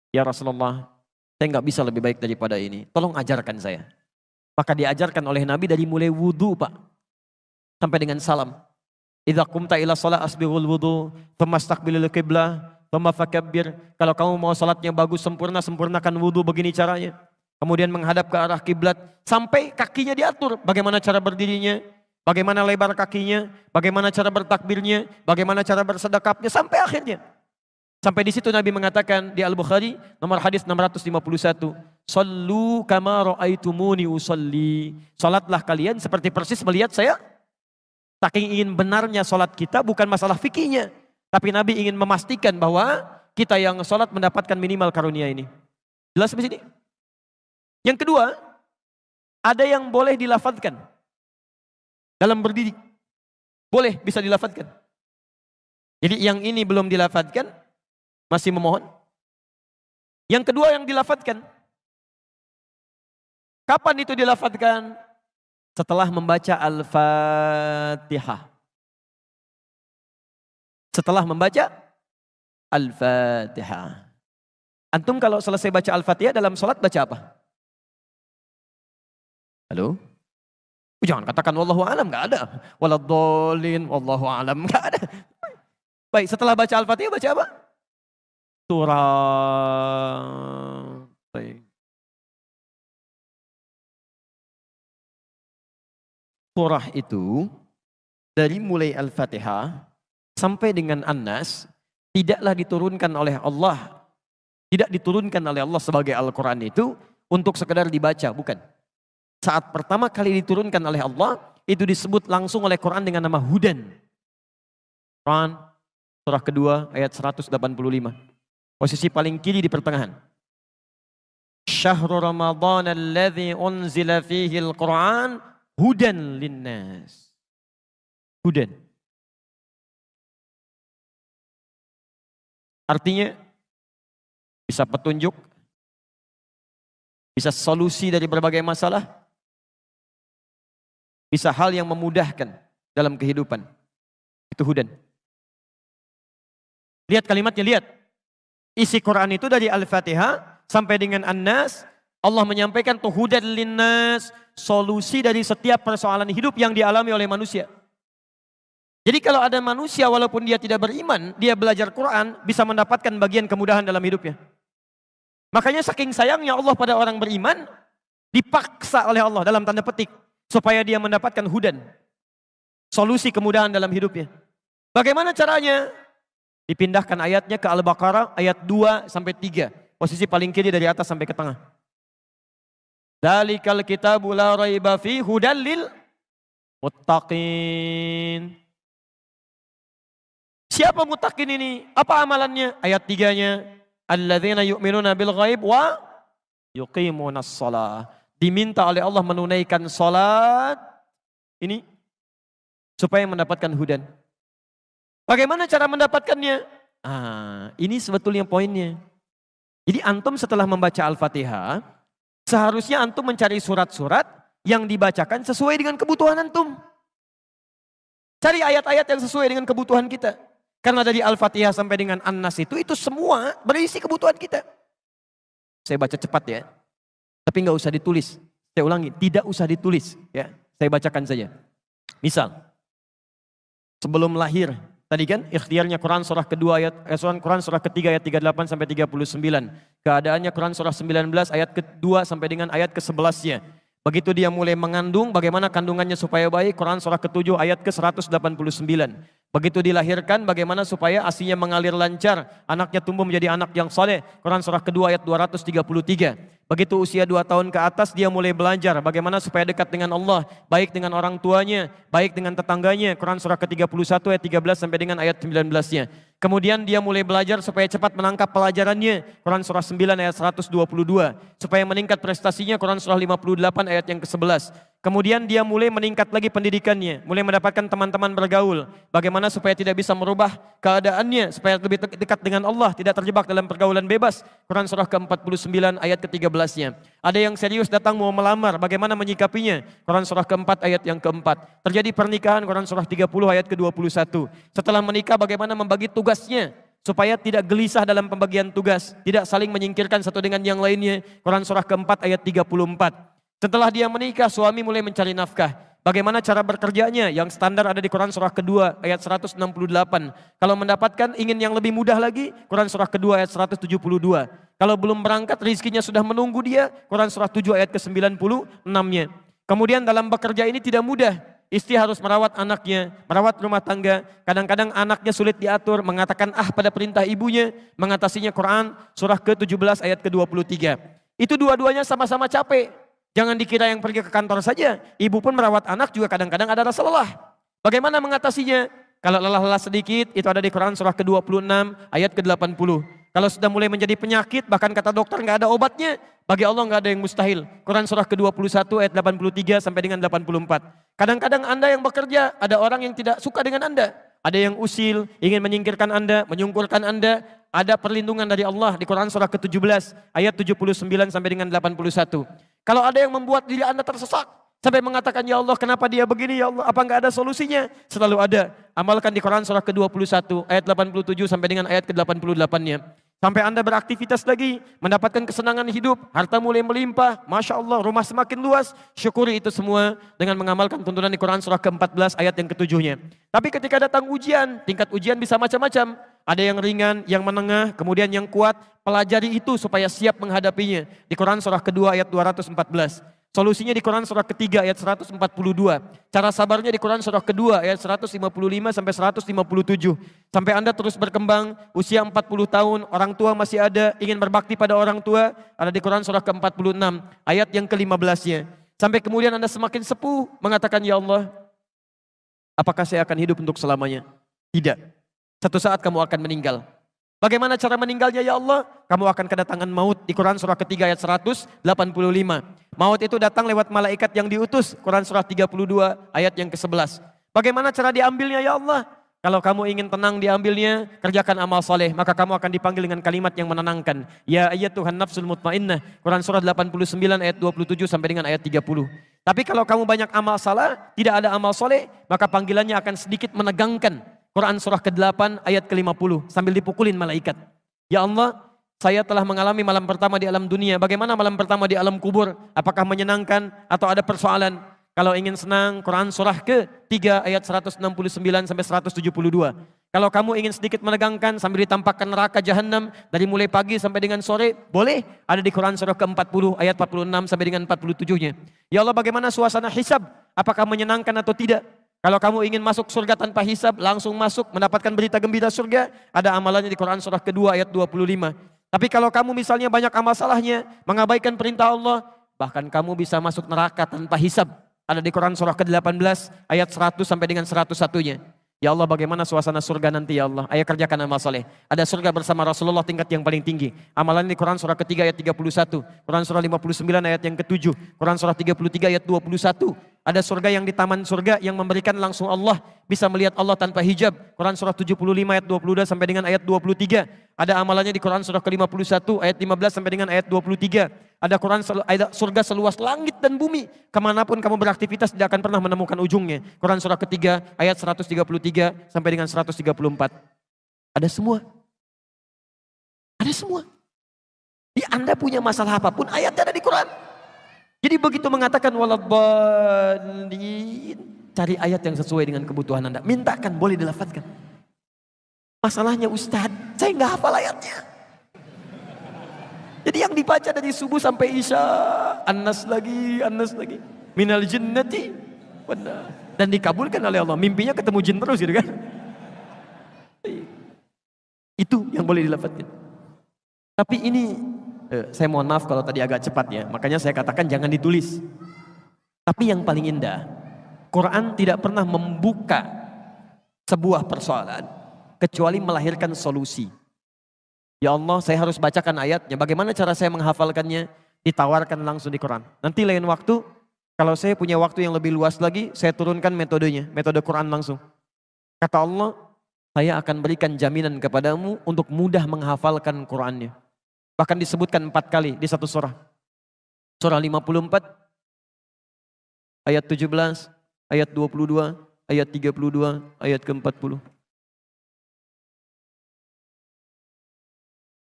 Ya Rasulullah, saya nggak bisa lebih baik daripada ini. Tolong ajarkan saya. Maka diajarkan oleh Nabi dari mulai wudu, Pak, sampai dengan salam. Idza qumta ila shalah asbighul wudu, famastaqbilil qiblah, famafakabbir. Kalau kamu mau salatnya bagus sempurna, sempurnakan wudu begini caranya. Kemudian menghadap ke arah kiblat sampai kakinya diatur. Bagaimana cara berdirinya, bagaimana lebar kakinya, bagaimana cara bertakbirnya, bagaimana cara bersedekapnya sampai akhirnya. Sampai di situ Nabi mengatakan di Al-Bukhari nomor hadis 651, "Shallu kama ra'aitumuni usolli." Salatlah kalian seperti persis melihat saya. Saking ingin benarnya salat kita bukan masalah fikihnya, tapi Nabi ingin memastikan bahwa kita yang salat mendapatkan minimal karunia ini. Jelas sampai sini? Yang kedua, ada yang boleh dilafadzkan dalam berdiri. Boleh, bisa dilafadzkan. Jadi yang ini belum dilafadzkan, masih memohon. Yang kedua yang dilafadzkan. Kapan itu dilafadzkan? Setelah membaca Al-Fatihah. Setelah membaca Al-Fatihah. Antum kalau selesai baca Al-Fatihah dalam sholat baca apa? Halo? Jangan katakan wallahu alam, enggak ada. Waladhdallin, wallahu alam, enggak ada. Baik, setelah baca Al-Fatihah baca apa? Surah. Baik. Surah itu dari mulai Al-Fatihah sampai dengan An-Nas tidaklah diturunkan oleh Allah. Tidak diturunkan oleh Allah sebagai Al-Quran itu untuk sekedar dibaca, bukan. Saat pertama kali diturunkan oleh Allah, itu disebut langsung oleh Quran dengan nama Hudan. Quran, surah kedua ayat 185. Posisi paling kiri di pertengahan. Syahrul Ramadan alladzi unzila fihi al-Quran hudan linnas. Hudan. Artinya bisa petunjuk, bisa solusi dari berbagai masalah, bisa hal yang memudahkan dalam kehidupan. Itu hudan. Lihat kalimatnya, lihat. Isi Quran itu dari Al-Fatihah sampai dengan An-Nas, Allah menyampaikan tuh hudan linnas, solusi dari setiap persoalan hidup yang dialami oleh manusia. Jadi kalau ada manusia walaupun dia tidak beriman, dia belajar Quran bisa mendapatkan bagian kemudahan dalam hidupnya. Makanya saking sayangnya Allah pada orang beriman, dipaksa oleh Allah dalam tanda petik supaya dia mendapatkan hudan, solusi kemudahan dalam hidupnya. Bagaimana caranya? Dipindahkan ayatnya ke Al-Baqarah ayat 2 sampai 3. Posisi paling kiri dari atas sampai ke tengah. Dzalikal kitabu la raiba fi hudal lil muttaqin. Siapa muttaqin ini? Apa amalannya? Ayat 3-nya. Alladzina yu'minuna bil ghaib wa yuqimunas shalah. Diminta oleh Allah menunaikan salat ini supaya mendapatkan hudan. Bagaimana cara mendapatkannya? Ini sebetulnya poinnya. Jadi antum setelah membaca Al-Fatihah, seharusnya antum mencari surat-surat yang dibacakan sesuai dengan kebutuhan antum. Cari ayat-ayat yang sesuai dengan kebutuhan kita. Karena dari Al-Fatihah sampai dengan An-Nas itu semua berisi kebutuhan kita. Saya baca cepat ya. Tapi nggak usah ditulis. Saya ulangi, tidak usah ditulis. Ya, saya bacakan saja. Misal, sebelum lahir, tadi kan ikhtiarnya Quran surah kedua Quran surah ketiga ayat 38 sampai 39. Keadaannya Quran surah 19 ayat kedua sampai dengan ayat ke-11-nya. Begitu dia mulai mengandung, bagaimana kandungannya supaya baik, Quran surah ke-7 ayat ke-189. Begitu dilahirkan, bagaimana supaya ASInya mengalir lancar, anaknya tumbuh menjadi anak yang saleh, Quran surah kedua ayat 233. Begitu usia 2 tahun ke atas, dia mulai belajar bagaimana supaya dekat dengan Allah, baik dengan orang tuanya, baik dengan tetangganya, Quran surah ke-31 ayat 13 sampai dengan ayat 19-nya. Kemudian dia mulai belajar supaya cepat menangkap pelajarannya, Quran surah 9 ayat 122. Supaya meningkat prestasinya, Quran surah 58 ayat yang ke-11. Kemudian dia mulai meningkat lagi pendidikannya, mulai mendapatkan teman-teman bergaul. Bagaimana supaya tidak bisa merubah keadaannya, supaya lebih dekat dengan Allah, tidak terjebak dalam pergaulan bebas. Quran surah ke-49 ayat ke-13-nya. Ada yang serius datang mau melamar, bagaimana menyikapinya? Quran surah ke-4 ayat yang ke-4. Terjadi pernikahan, Quran surah 30 ayat ke-21. Setelah menikah, bagaimana membagi tugasnya? Supaya tidak gelisah dalam pembagian tugas, tidak saling menyingkirkan satu dengan yang lainnya. Quran surah ke-4 ayat 34. Setelah dia menikah, suami mulai mencari nafkah. Bagaimana cara bekerjanya? Yang standar ada di Quran surah kedua ayat 168. Kalau mendapatkan ingin yang lebih mudah lagi, Quran surah kedua ayat 172. Kalau belum berangkat, rizkinya sudah menunggu dia, Quran surah 7 ayat ke-96-nya. Kemudian dalam bekerja ini tidak mudah. Istri harus merawat anaknya, merawat rumah tangga. Kadang-kadang anaknya sulit diatur, mengatakan pada perintah ibunya, mengatasinya Quran surah ke-17 ayat ke-23. Itu dua-duanya sama-sama capek. Jangan dikira yang pergi ke kantor saja. Ibu pun merawat anak juga kadang-kadang ada rasa lelah. Bagaimana mengatasinya? Kalau lelah-lelah sedikit, itu ada di Quran surah ke-26 ayat ke-80. Kalau sudah mulai menjadi penyakit, bahkan kata dokter nggak ada obatnya, bagi Allah nggak ada yang mustahil. Quran surah ke-21 ayat 83 sampai dengan 84. Kadang-kadang Anda yang bekerja, ada orang yang tidak suka dengan Anda. Ada yang usil, ingin menyingkirkan Anda, menyungkurkan Anda. Ada perlindungan dari Allah di Quran surah ke-17 ayat 79 sampai dengan 81. Kalau ada yang membuat diri Anda tersesat, sampai mengatakan, ya Allah kenapa dia begini ya Allah, apa enggak ada solusinya? Selalu ada. Amalkan di Quran surah ke-21 ayat 87 sampai dengan ayat ke-88-nya. Sampai Anda beraktivitas lagi, mendapatkan kesenangan hidup, harta mulai melimpah, Masya Allah, rumah semakin luas, syukuri itu semua dengan mengamalkan tuntunan di Quran surah ke-14 ayat yang ke-7-nya. Tapi ketika datang ujian, tingkat ujian bisa macam-macam. Ada yang ringan, yang menengah, kemudian yang kuat, pelajari itu supaya siap menghadapinya. Di Quran surah kedua ayat 214. Solusinya di Quran surah ketiga ayat 142. Cara sabarnya di Quran surah kedua ayat 155 sampai 157. Sampai Anda terus berkembang, usia 40 tahun, orang tua masih ada, ingin berbakti pada orang tua, ada di Quran surah ke-46 ayat yang ke-15-nya. Sampai kemudian Anda semakin sepuh, mengatakan, ya Allah, apakah saya akan hidup untuk selamanya? Tidak. Satu saat kamu akan meninggal. Bagaimana cara meninggalnya ya Allah? Kamu akan kedatangan maut di Quran surah ketiga ayat 185. Maut itu datang lewat malaikat yang diutus. Quran surah 32 ayat yang ke-11. Bagaimana cara diambilnya ya Allah? Kalau kamu ingin tenang diambilnya, kerjakan amal soleh. Maka kamu akan dipanggil dengan kalimat yang menenangkan. Ya ayyatuhan nafsul mutmainnah. Quran surah 89 ayat 27 sampai dengan ayat 30. Tapi kalau kamu banyak amal salah, tidak ada amal soleh, maka panggilannya akan sedikit menegangkan. Quran surah ke-8 ayat ke-50 sambil dipukulin malaikat. Ya Allah, saya telah mengalami malam pertama di alam dunia. Bagaimana malam pertama di alam kubur? Apakah menyenangkan atau ada persoalan? Kalau ingin senang, Quran surah ke-3 ayat 169 sampai 172. Kalau kamu ingin sedikit menegangkan sambil ditampakkan neraka jahanam dari mulai pagi sampai dengan sore, boleh. Ada di Quran surah ke-40 ayat 46 sampai dengan 47-nya. Ya Allah, bagaimana suasana hisab? Apakah menyenangkan atau tidak? Kalau kamu ingin masuk surga tanpa hisab, langsung masuk, mendapatkan berita gembira surga, ada amalannya di Quran surah kedua ayat 25. Tapi kalau kamu misalnya banyak amal salahnya, mengabaikan perintah Allah, bahkan kamu bisa masuk neraka tanpa hisab. Ada di Quran surah ke-18 ayat 100 sampai dengan 101-nya. Ya Allah, bagaimana suasana surga nanti ya Allah? Ayo kerjakan amal soleh. Ada surga bersama Rasulullah tingkat yang paling tinggi. Amalan di Quran surah ketiga ayat 31. Quran surah 59 ayat yang ke-7. Quran surah 33 ayat 21. Ada surga yang di taman surga yang memberikan langsung Allah, bisa melihat Allah tanpa hijab. Quran surah 75 ayat 22 sampai dengan ayat 23. Ada amalannya di Quran surah ke-51 ayat 15 sampai dengan ayat 23. Ada surga seluas langit dan bumi. Kemanapun kamu beraktivitas tidak akan pernah menemukan ujungnya. Quran surah ketiga ayat 133 sampai dengan 134. Ada semua. Ada semua. Jadi Anda punya masalah apapun, ayatnya ada di Quran. Jadi begitu mengatakan waladhdallin, cari ayat yang sesuai dengan kebutuhan Anda. Mintakan, boleh dilafadzkan. Masalahnya Ustadz, saya nggak hafal ayatnya. Jadi yang dibaca dari subuh sampai isya, An-Nas lagi. Minal jinnati. Dan dikabulkan oleh Allah. Mimpinya ketemu jin terus gitu kan. Itu yang boleh dilafadzkan. Tapi ini saya mohon maaf kalau tadi agak cepat ya, makanya saya katakan jangan ditulis. Tapi yang paling indah, Quran tidak pernah membuka sebuah persoalan kecuali melahirkan solusi. Ya Allah, saya harus bacakan ayatnya, bagaimana cara saya menghafalkannya? Ditawarkan langsung di Quran. Nanti lain waktu, kalau saya punya waktu yang lebih luas lagi, saya turunkan metodenya, metode Quran langsung. Kata Allah, saya akan berikan jaminan kepadamu untuk mudah menghafalkan Qurannya. Bahkan disebutkan 4 kali di satu surah. Surah 54, ayat 17, ayat 22, ayat 32, ayat ke-40.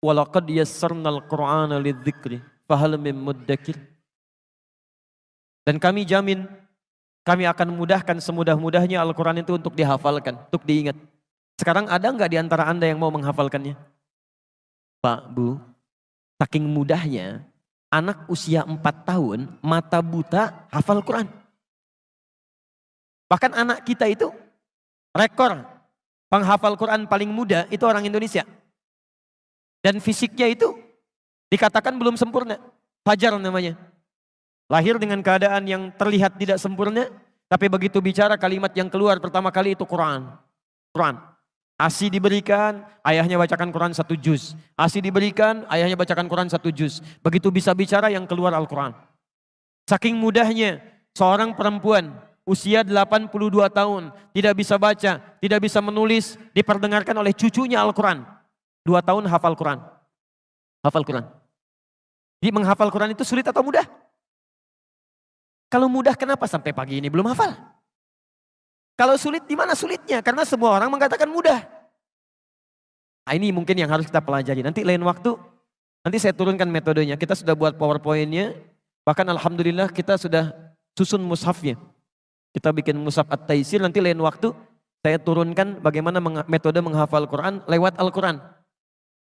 Walaqad yassarnal Qur'ana lidzikri fahal min muddakir. Dan kami jamin, kami akan mudahkan semudah-mudahnya Al-Quran itu untuk dihafalkan, untuk diingat. Sekarang ada nggak di antara Anda yang mau menghafalkannya? Pak, Bu, saking mudahnya, anak usia 4 tahun, mata buta, hafal Quran. Bahkan anak kita itu, rekor penghafal Quran paling muda, itu orang Indonesia. Dan fisiknya itu, dikatakan belum sempurna. Fajar namanya. Lahir dengan keadaan yang terlihat tidak sempurna, tapi begitu bicara kalimat yang keluar pertama kali itu Quran. Quran. ASI diberikan, ayahnya bacakan Quran 1 juz. ASI diberikan, ayahnya bacakan Quran 1 juz. Begitu bisa bicara yang keluar Al-Quran. Saking mudahnya, seorang perempuan usia 82 tahun, tidak bisa baca, tidak bisa menulis, diperdengarkan oleh cucunya Al-Quran. 2 tahun hafal Quran. Hafal Quran. Jadi menghafal Quran itu sulit atau mudah? Kalau mudah kenapa sampai pagi ini belum hafal? Kalau sulit, di mana sulitnya? Karena semua orang mengatakan mudah. Nah, ini mungkin yang harus kita pelajari. Nanti lain waktu, nanti saya turunkan metodenya. Kita sudah buat PowerPoint-nya. Bahkan Alhamdulillah kita sudah susun mushafnya. Kita bikin mushaf At-Taisir. Nanti lain waktu, saya turunkan bagaimana metode menghafal Quran lewat Al-Quran.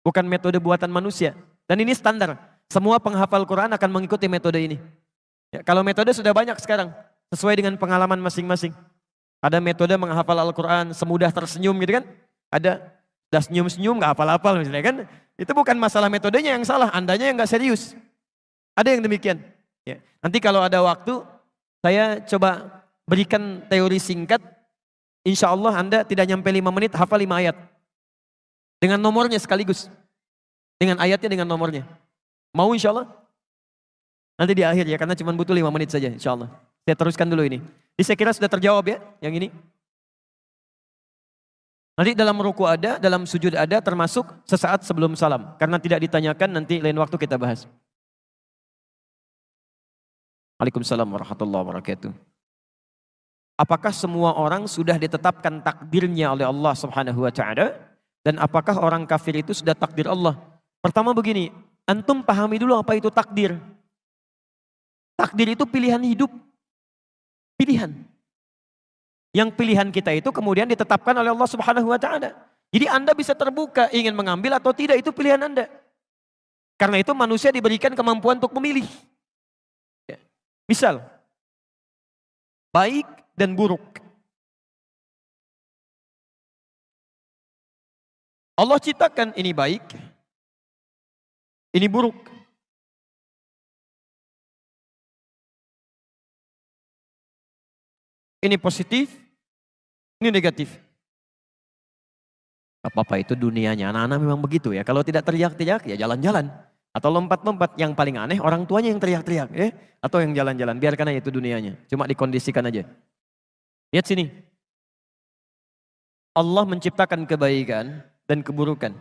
Bukan metode buatan manusia. Dan ini standar. Semua penghafal Quran akan mengikuti metode ini. Ya, kalau metode sudah banyak sekarang. Sesuai dengan pengalaman masing-masing. Ada metode menghafal Al-Quran semudah tersenyum gitu kan. Ada udah senyum-senyum gak hafal-hafal misalnya kan. Itu bukan masalah metodenya yang salah, andanya yang gak serius. Ada yang demikian. Ya. Nanti kalau ada waktu, saya coba berikan teori singkat. Insya Allah Anda tidak nyampe 5 menit hafal 5 ayat. Dengan nomornya sekaligus. Dengan ayatnya, dengan nomornya. Mau insya Allah? Nanti di akhir ya, karena cuma butuh 5 menit saja insya Allah. Saya teruskan dulu ini. Jadi saya kira sudah terjawab ya, yang ini. Nanti dalam ruku ada, dalam sujud ada, termasuk sesaat sebelum salam. Karena tidak ditanyakan, nanti lain waktu kita bahas. Waalaikumsalam warahmatullahi wabarakatuh. Apakah semua orang sudah ditetapkan takdirnya oleh Allah Subhanahu wa taala? Dan apakah orang kafir itu sudah takdir Allah? Pertama begini, antum pahami dulu apa itu takdir. Takdir itu pilihan hidup. Pilihan. Yang pilihan kita itu kemudian ditetapkan oleh Allah Subhanahu wa taala. Jadi Anda bisa terbuka ingin mengambil atau tidak, itu pilihan Anda. Karena itu manusia diberikan kemampuan untuk memilih. Ya. Misal baik dan buruk. Allah ciptakan ini baik, ini buruk. Ini positif, ini negatif. Apa-apa itu dunianya, anak-anak memang begitu ya. Kalau tidak teriak-teriak ya jalan-jalan. Atau lompat-lompat, yang paling aneh orang tuanya yang teriak-teriak. Atau yang jalan-jalan, biarkan aja itu dunianya. Cuma dikondisikan aja. Lihat sini. Allah menciptakan kebaikan dan keburukan.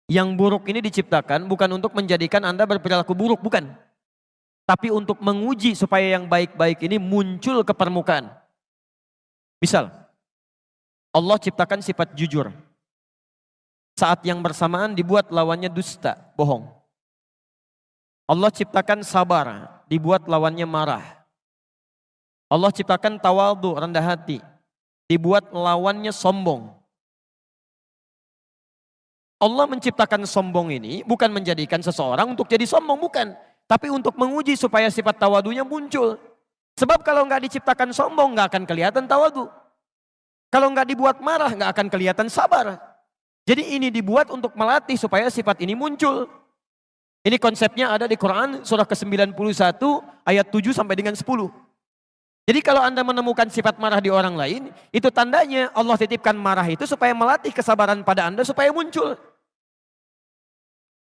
Yang buruk ini diciptakan bukan untuk menjadikan Anda berperilaku buruk, bukan. Tapi untuk menguji supaya yang baik-baik ini muncul ke permukaan. Misal, Allah ciptakan sifat jujur. Saat yang bersamaan dibuat lawannya dusta, bohong. Allah ciptakan sabar, dibuat lawannya marah. Allah ciptakan tawadhu, rendah hati, dibuat lawannya sombong. Allah menciptakan sombong ini bukan menjadikan seseorang untuk jadi sombong, bukan. Tapi untuk menguji supaya sifat tawadunya muncul. Sebab kalau nggak diciptakan sombong nggak akan kelihatan tawadu. Kalau nggak dibuat marah nggak akan kelihatan sabar. Jadi ini dibuat untuk melatih supaya sifat ini muncul. Ini konsepnya ada di Quran surah ke-91 ayat 7 sampai dengan 10. Jadi kalau Anda menemukan sifat marah di orang lain, itu tandanya Allah titipkan marah itu supaya melatih kesabaran pada Anda supaya muncul.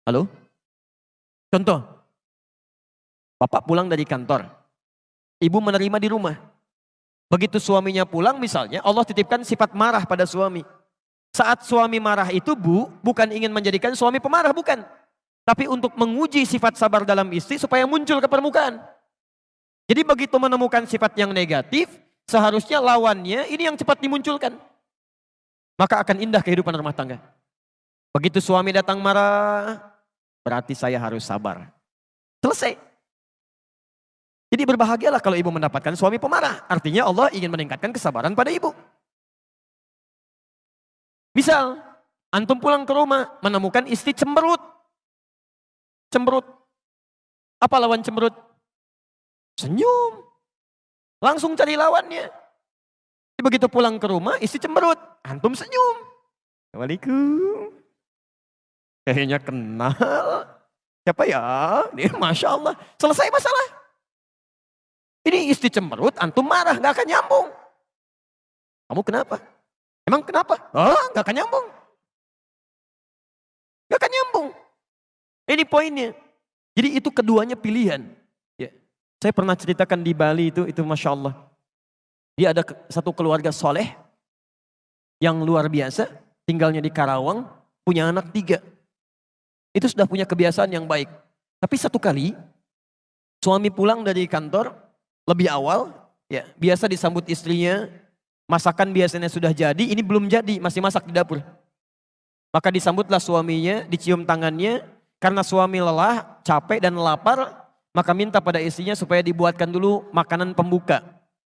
Halo? Contoh, bapak pulang dari kantor, ibu menerima di rumah. Begitu suaminya pulang misalnya, Allah titipkan sifat marah pada suami. Saat suami marah itu bukan ingin menjadikan suami pemarah, bukan. Tapi untuk menguji sifat sabar dalam istri supaya muncul ke permukaan. Jadi begitu menemukan sifat yang negatif, seharusnya lawannya ini yang cepat dimunculkan. Maka akan indah kehidupan rumah tangga. Begitu suami datang marah, berarti saya harus sabar. Selesai. Jadi berbahagialah kalau ibu mendapatkan suami pemarah. Artinya Allah ingin meningkatkan kesabaran pada ibu. Misal, antum pulang ke rumah menemukan istri cemberut. Cemberut. Apa lawan cemberut? Senyum. Langsung cari lawannya. Begitu pulang ke rumah, istri cemberut. Antum senyum. Assalamualaikum. Kayaknya kenal. Siapa ya? Ini Masya Allah. Selesai masalah. Ini istri cemberut, antum marah. Gak akan nyambung. Kamu kenapa? Emang kenapa? Gak akan nyambung. Gak akan nyambung. Ini poinnya. Jadi itu keduanya pilihan. Ya. Saya pernah ceritakan di Bali itu Masya Allah. Dia ada satu keluarga soleh yang luar biasa. Tinggalnya di Karawang. Punya anak 3. Itu sudah punya kebiasaan yang baik. Tapi satu kali suami pulang dari kantor lebih awal, ya biasa disambut istrinya, masakan biasanya sudah jadi, ini belum jadi, masih masak di dapur. Maka disambutlah suaminya, dicium tangannya, karena suami lelah, capek dan lapar, maka minta pada istrinya supaya dibuatkan dulu makanan pembuka.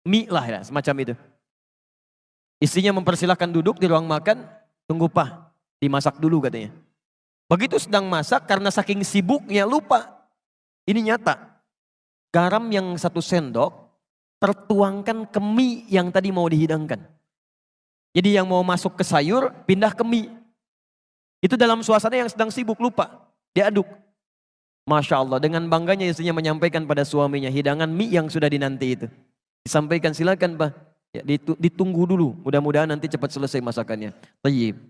Mie lah ya, semacam itu. Istrinya mempersilahkan duduk di ruang makan, tunggu Pak, dimasak dulu katanya. Begitu sedang masak, karena saking sibuknya lupa. Ini nyata. Garam yang 1 sendok tertuangkan ke mie yang tadi mau dihidangkan. Jadi yang mau masuk ke sayur pindah ke mie. Itu dalam suasana yang sedang sibuk lupa. Diaduk. Masya Allah, dengan bangganya istrinya menyampaikan pada suaminya hidangan mie yang sudah dinanti itu. Disampaikan, silakan Pak. Ya, ditunggu dulu, mudah-mudahan nanti cepat selesai masakannya. Tayyib.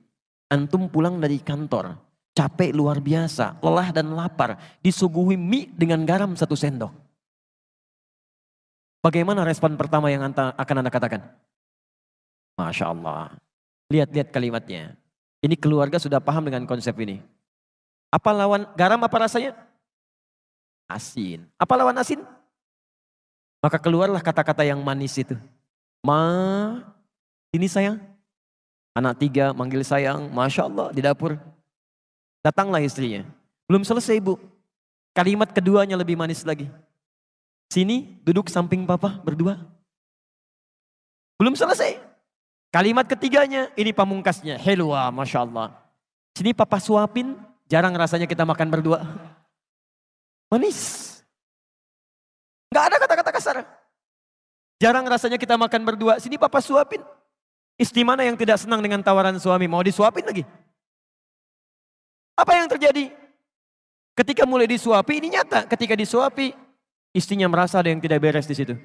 Antum pulang dari kantor, capek luar biasa, lelah dan lapar, disuguhi mie dengan garam 1 sendok. Bagaimana respon pertama yang akan Anda katakan? Masya Allah. Lihat-lihat kalimatnya. Ini keluarga sudah paham dengan konsep ini. Apa lawan garam, apa rasanya? Asin. Apa lawan asin? Maka keluarlah kata-kata yang manis itu. Ini sayang. Anak 3 manggil sayang. Masya Allah di dapur. Datanglah istrinya. Belum selesai Bu. Kalimat keduanya lebih manis lagi. Sini duduk samping papa berdua. Belum selesai. Kalimat ketiganya ini pamungkasnya. Helwa, Masya Allah. Sini papa suapin. Jarang rasanya kita makan berdua. Manis. Gak ada kata-kata kasar. Jarang rasanya kita makan berdua. Sini papa suapin. Istri mana yang tidak senang dengan tawaran suami? Mau disuapin lagi. Apa yang terjadi? Ketika mulai disuapi, ini nyata. Ketika disuapi, istrinya merasa ada yang tidak beres di situ.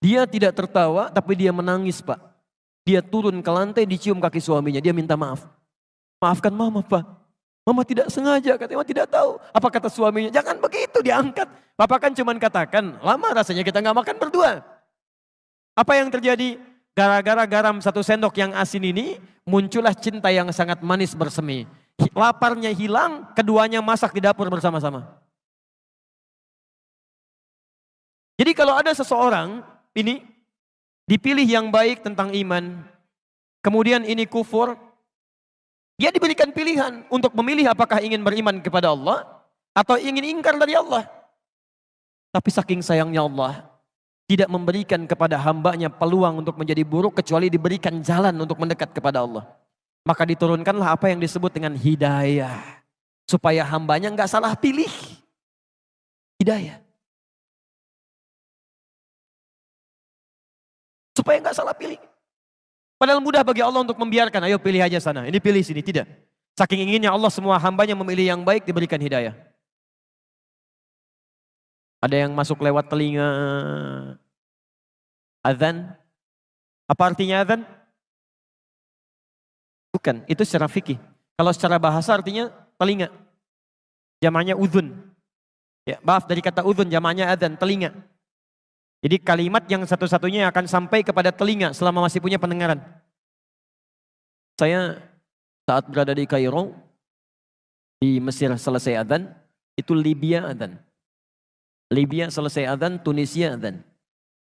Dia tidak tertawa, tapi dia menangis Pak. Dia turun ke lantai, dicium kaki suaminya. Dia minta maaf. Maafkan mama Pak. Mama tidak sengaja, katanya mama tidak tahu. Apa kata suaminya? Jangan begitu, diangkat. Bapak kan cuma katakan, lama rasanya kita nggak makan berdua. Apa yang terjadi? Gara-gara garam 1 sendok yang asin ini, muncullah cinta yang sangat manis bersemi. Laparnya hilang, keduanya masak di dapur bersama-sama. Jadi kalau ada seseorang, ini dipilih yang baik tentang iman, kemudian ini kufur, dia diberikan pilihan untuk memilih apakah ingin beriman kepada Allah atau ingin ingkar dari Allah. Tapi saking sayangnya Allah tidak memberikan kepada hambanya peluang untuk menjadi buruk kecuali diberikan jalan untuk mendekat kepada Allah. Maka diturunkanlah apa yang disebut dengan hidayah. Supaya hambanya nggak salah pilih. Hidayah. Supaya nggak salah pilih. Padahal mudah bagi Allah untuk membiarkan, ayo pilih aja sana, ini pilih sini, tidak. Saking inginnya Allah semua hambanya memilih yang baik, diberikan hidayah. Ada yang masuk lewat telinga. Azan. Apa artinya azan? Bukan, itu secara fikih. Kalau secara bahasa artinya telinga. Jamaknya udhun. Ya, maaf dari kata udhun, jamaknya azan, telinga. Jadi kalimat yang satu-satunya yang akan sampai kepada telinga selama masih punya pendengaran. Saya saat berada di Kairo, di Mesir selesai adzan, itu Libya adzan. Libya selesai adzan, Tunisia adzan.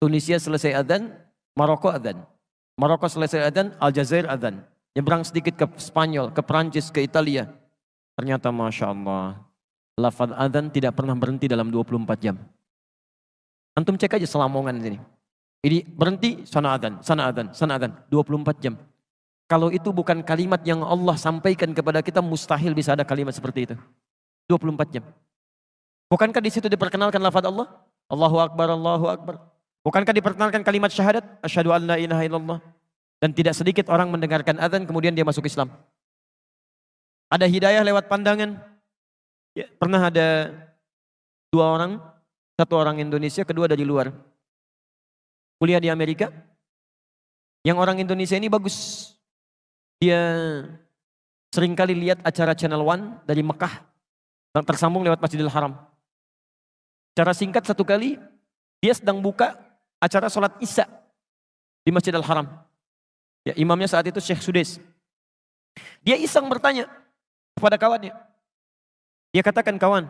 Tunisia selesai adzan, Maroko adzan. Maroko selesai adzan, Aljazair adzan. Nyebrang sedikit ke Spanyol, ke Perancis, ke Italia. Ternyata Masya Allah, lafaz adzan tidak pernah berhenti dalam 24 jam. Antum cek aja Selamongan sini. Ini berhenti, sana adzan, sana adzan, sana adzan. 24 jam. Kalau itu bukan kalimat yang Allah sampaikan kepada kita, mustahil bisa ada kalimat seperti itu. 24 jam. Bukankah di situ diperkenalkan lafaz Allah? Allahu Akbar, Allahu Akbar. Bukankah diperkenalkan kalimat syahadat? Asyhadu an la ilaha illallah. Dan tidak sedikit orang mendengarkan adzan kemudian dia masuk Islam. Ada hidayah lewat pandangan. Ya, pernah ada 2 orang. 1 orang Indonesia, kedua dari luar. Kuliah di Amerika. Yang orang Indonesia ini bagus. Dia seringkali lihat acara Channel One dari Mekah. Tersambung lewat Masjidil Haram. Secara singkat 1 kali, dia sedang buka acara sholat Isya di Masjidil Haram. Ya, imamnya saat itu Syekh Sudais. Dia iseng bertanya kepada kawannya. Dia katakan, kawan,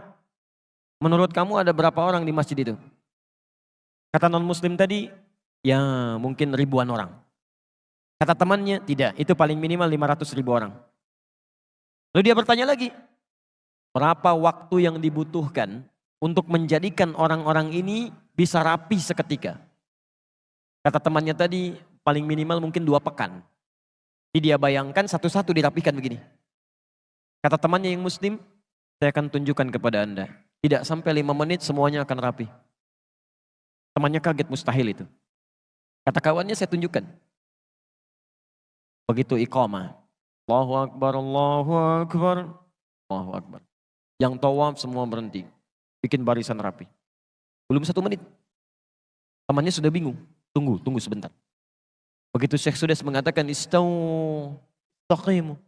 menurut kamu ada berapa orang di masjid itu? Kata non-muslim tadi, ya mungkin ribuan orang. Kata temannya, tidak, itu paling minimal 500.000 orang. Lalu dia bertanya lagi, berapa waktu yang dibutuhkan untuk menjadikan orang-orang ini bisa rapi seketika? Kata temannya tadi, paling minimal mungkin 2 pekan. Jadi dia bayangkan satu-satu dirapikan begini. Kata temannya yang muslim, saya akan tunjukkan kepada Anda. Tidak sampai 5 menit semuanya akan rapi. Temannya kaget, mustahil itu. Kata kawannya, saya tunjukkan. Begitu iqamah. Allahu Akbar, Allahu Akbar, Allahu Akbar. Yang tawaf semua berhenti. Bikin barisan rapi. Belum 1 menit. Temannya sudah bingung. Tunggu sebentar. Begitu Syekh Sudais mengatakan, istau, taqimu.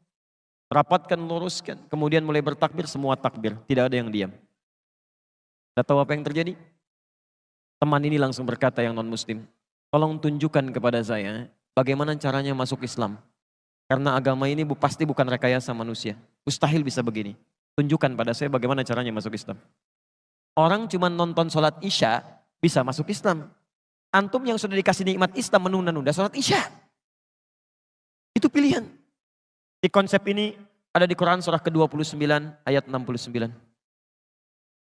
Rapatkan, luruskan. Kemudian mulai bertakbir, semua takbir. Tidak ada yang diam. Tidak tahu apa yang terjadi? Teman ini langsung berkata yang non-muslim, tolong tunjukkan kepada saya bagaimana caranya masuk Islam. Karena agama ini pasti bukan rekayasa manusia. Mustahil bisa begini. Tunjukkan pada saya bagaimana caranya masuk Islam. Orang cuma nonton sholat Isya bisa masuk Islam. Antum yang sudah dikasih nikmat Islam menunda-nunda sholat Isya. Itu pilihan. Di konsep ini ada di Quran surah ke-29 ayat 69.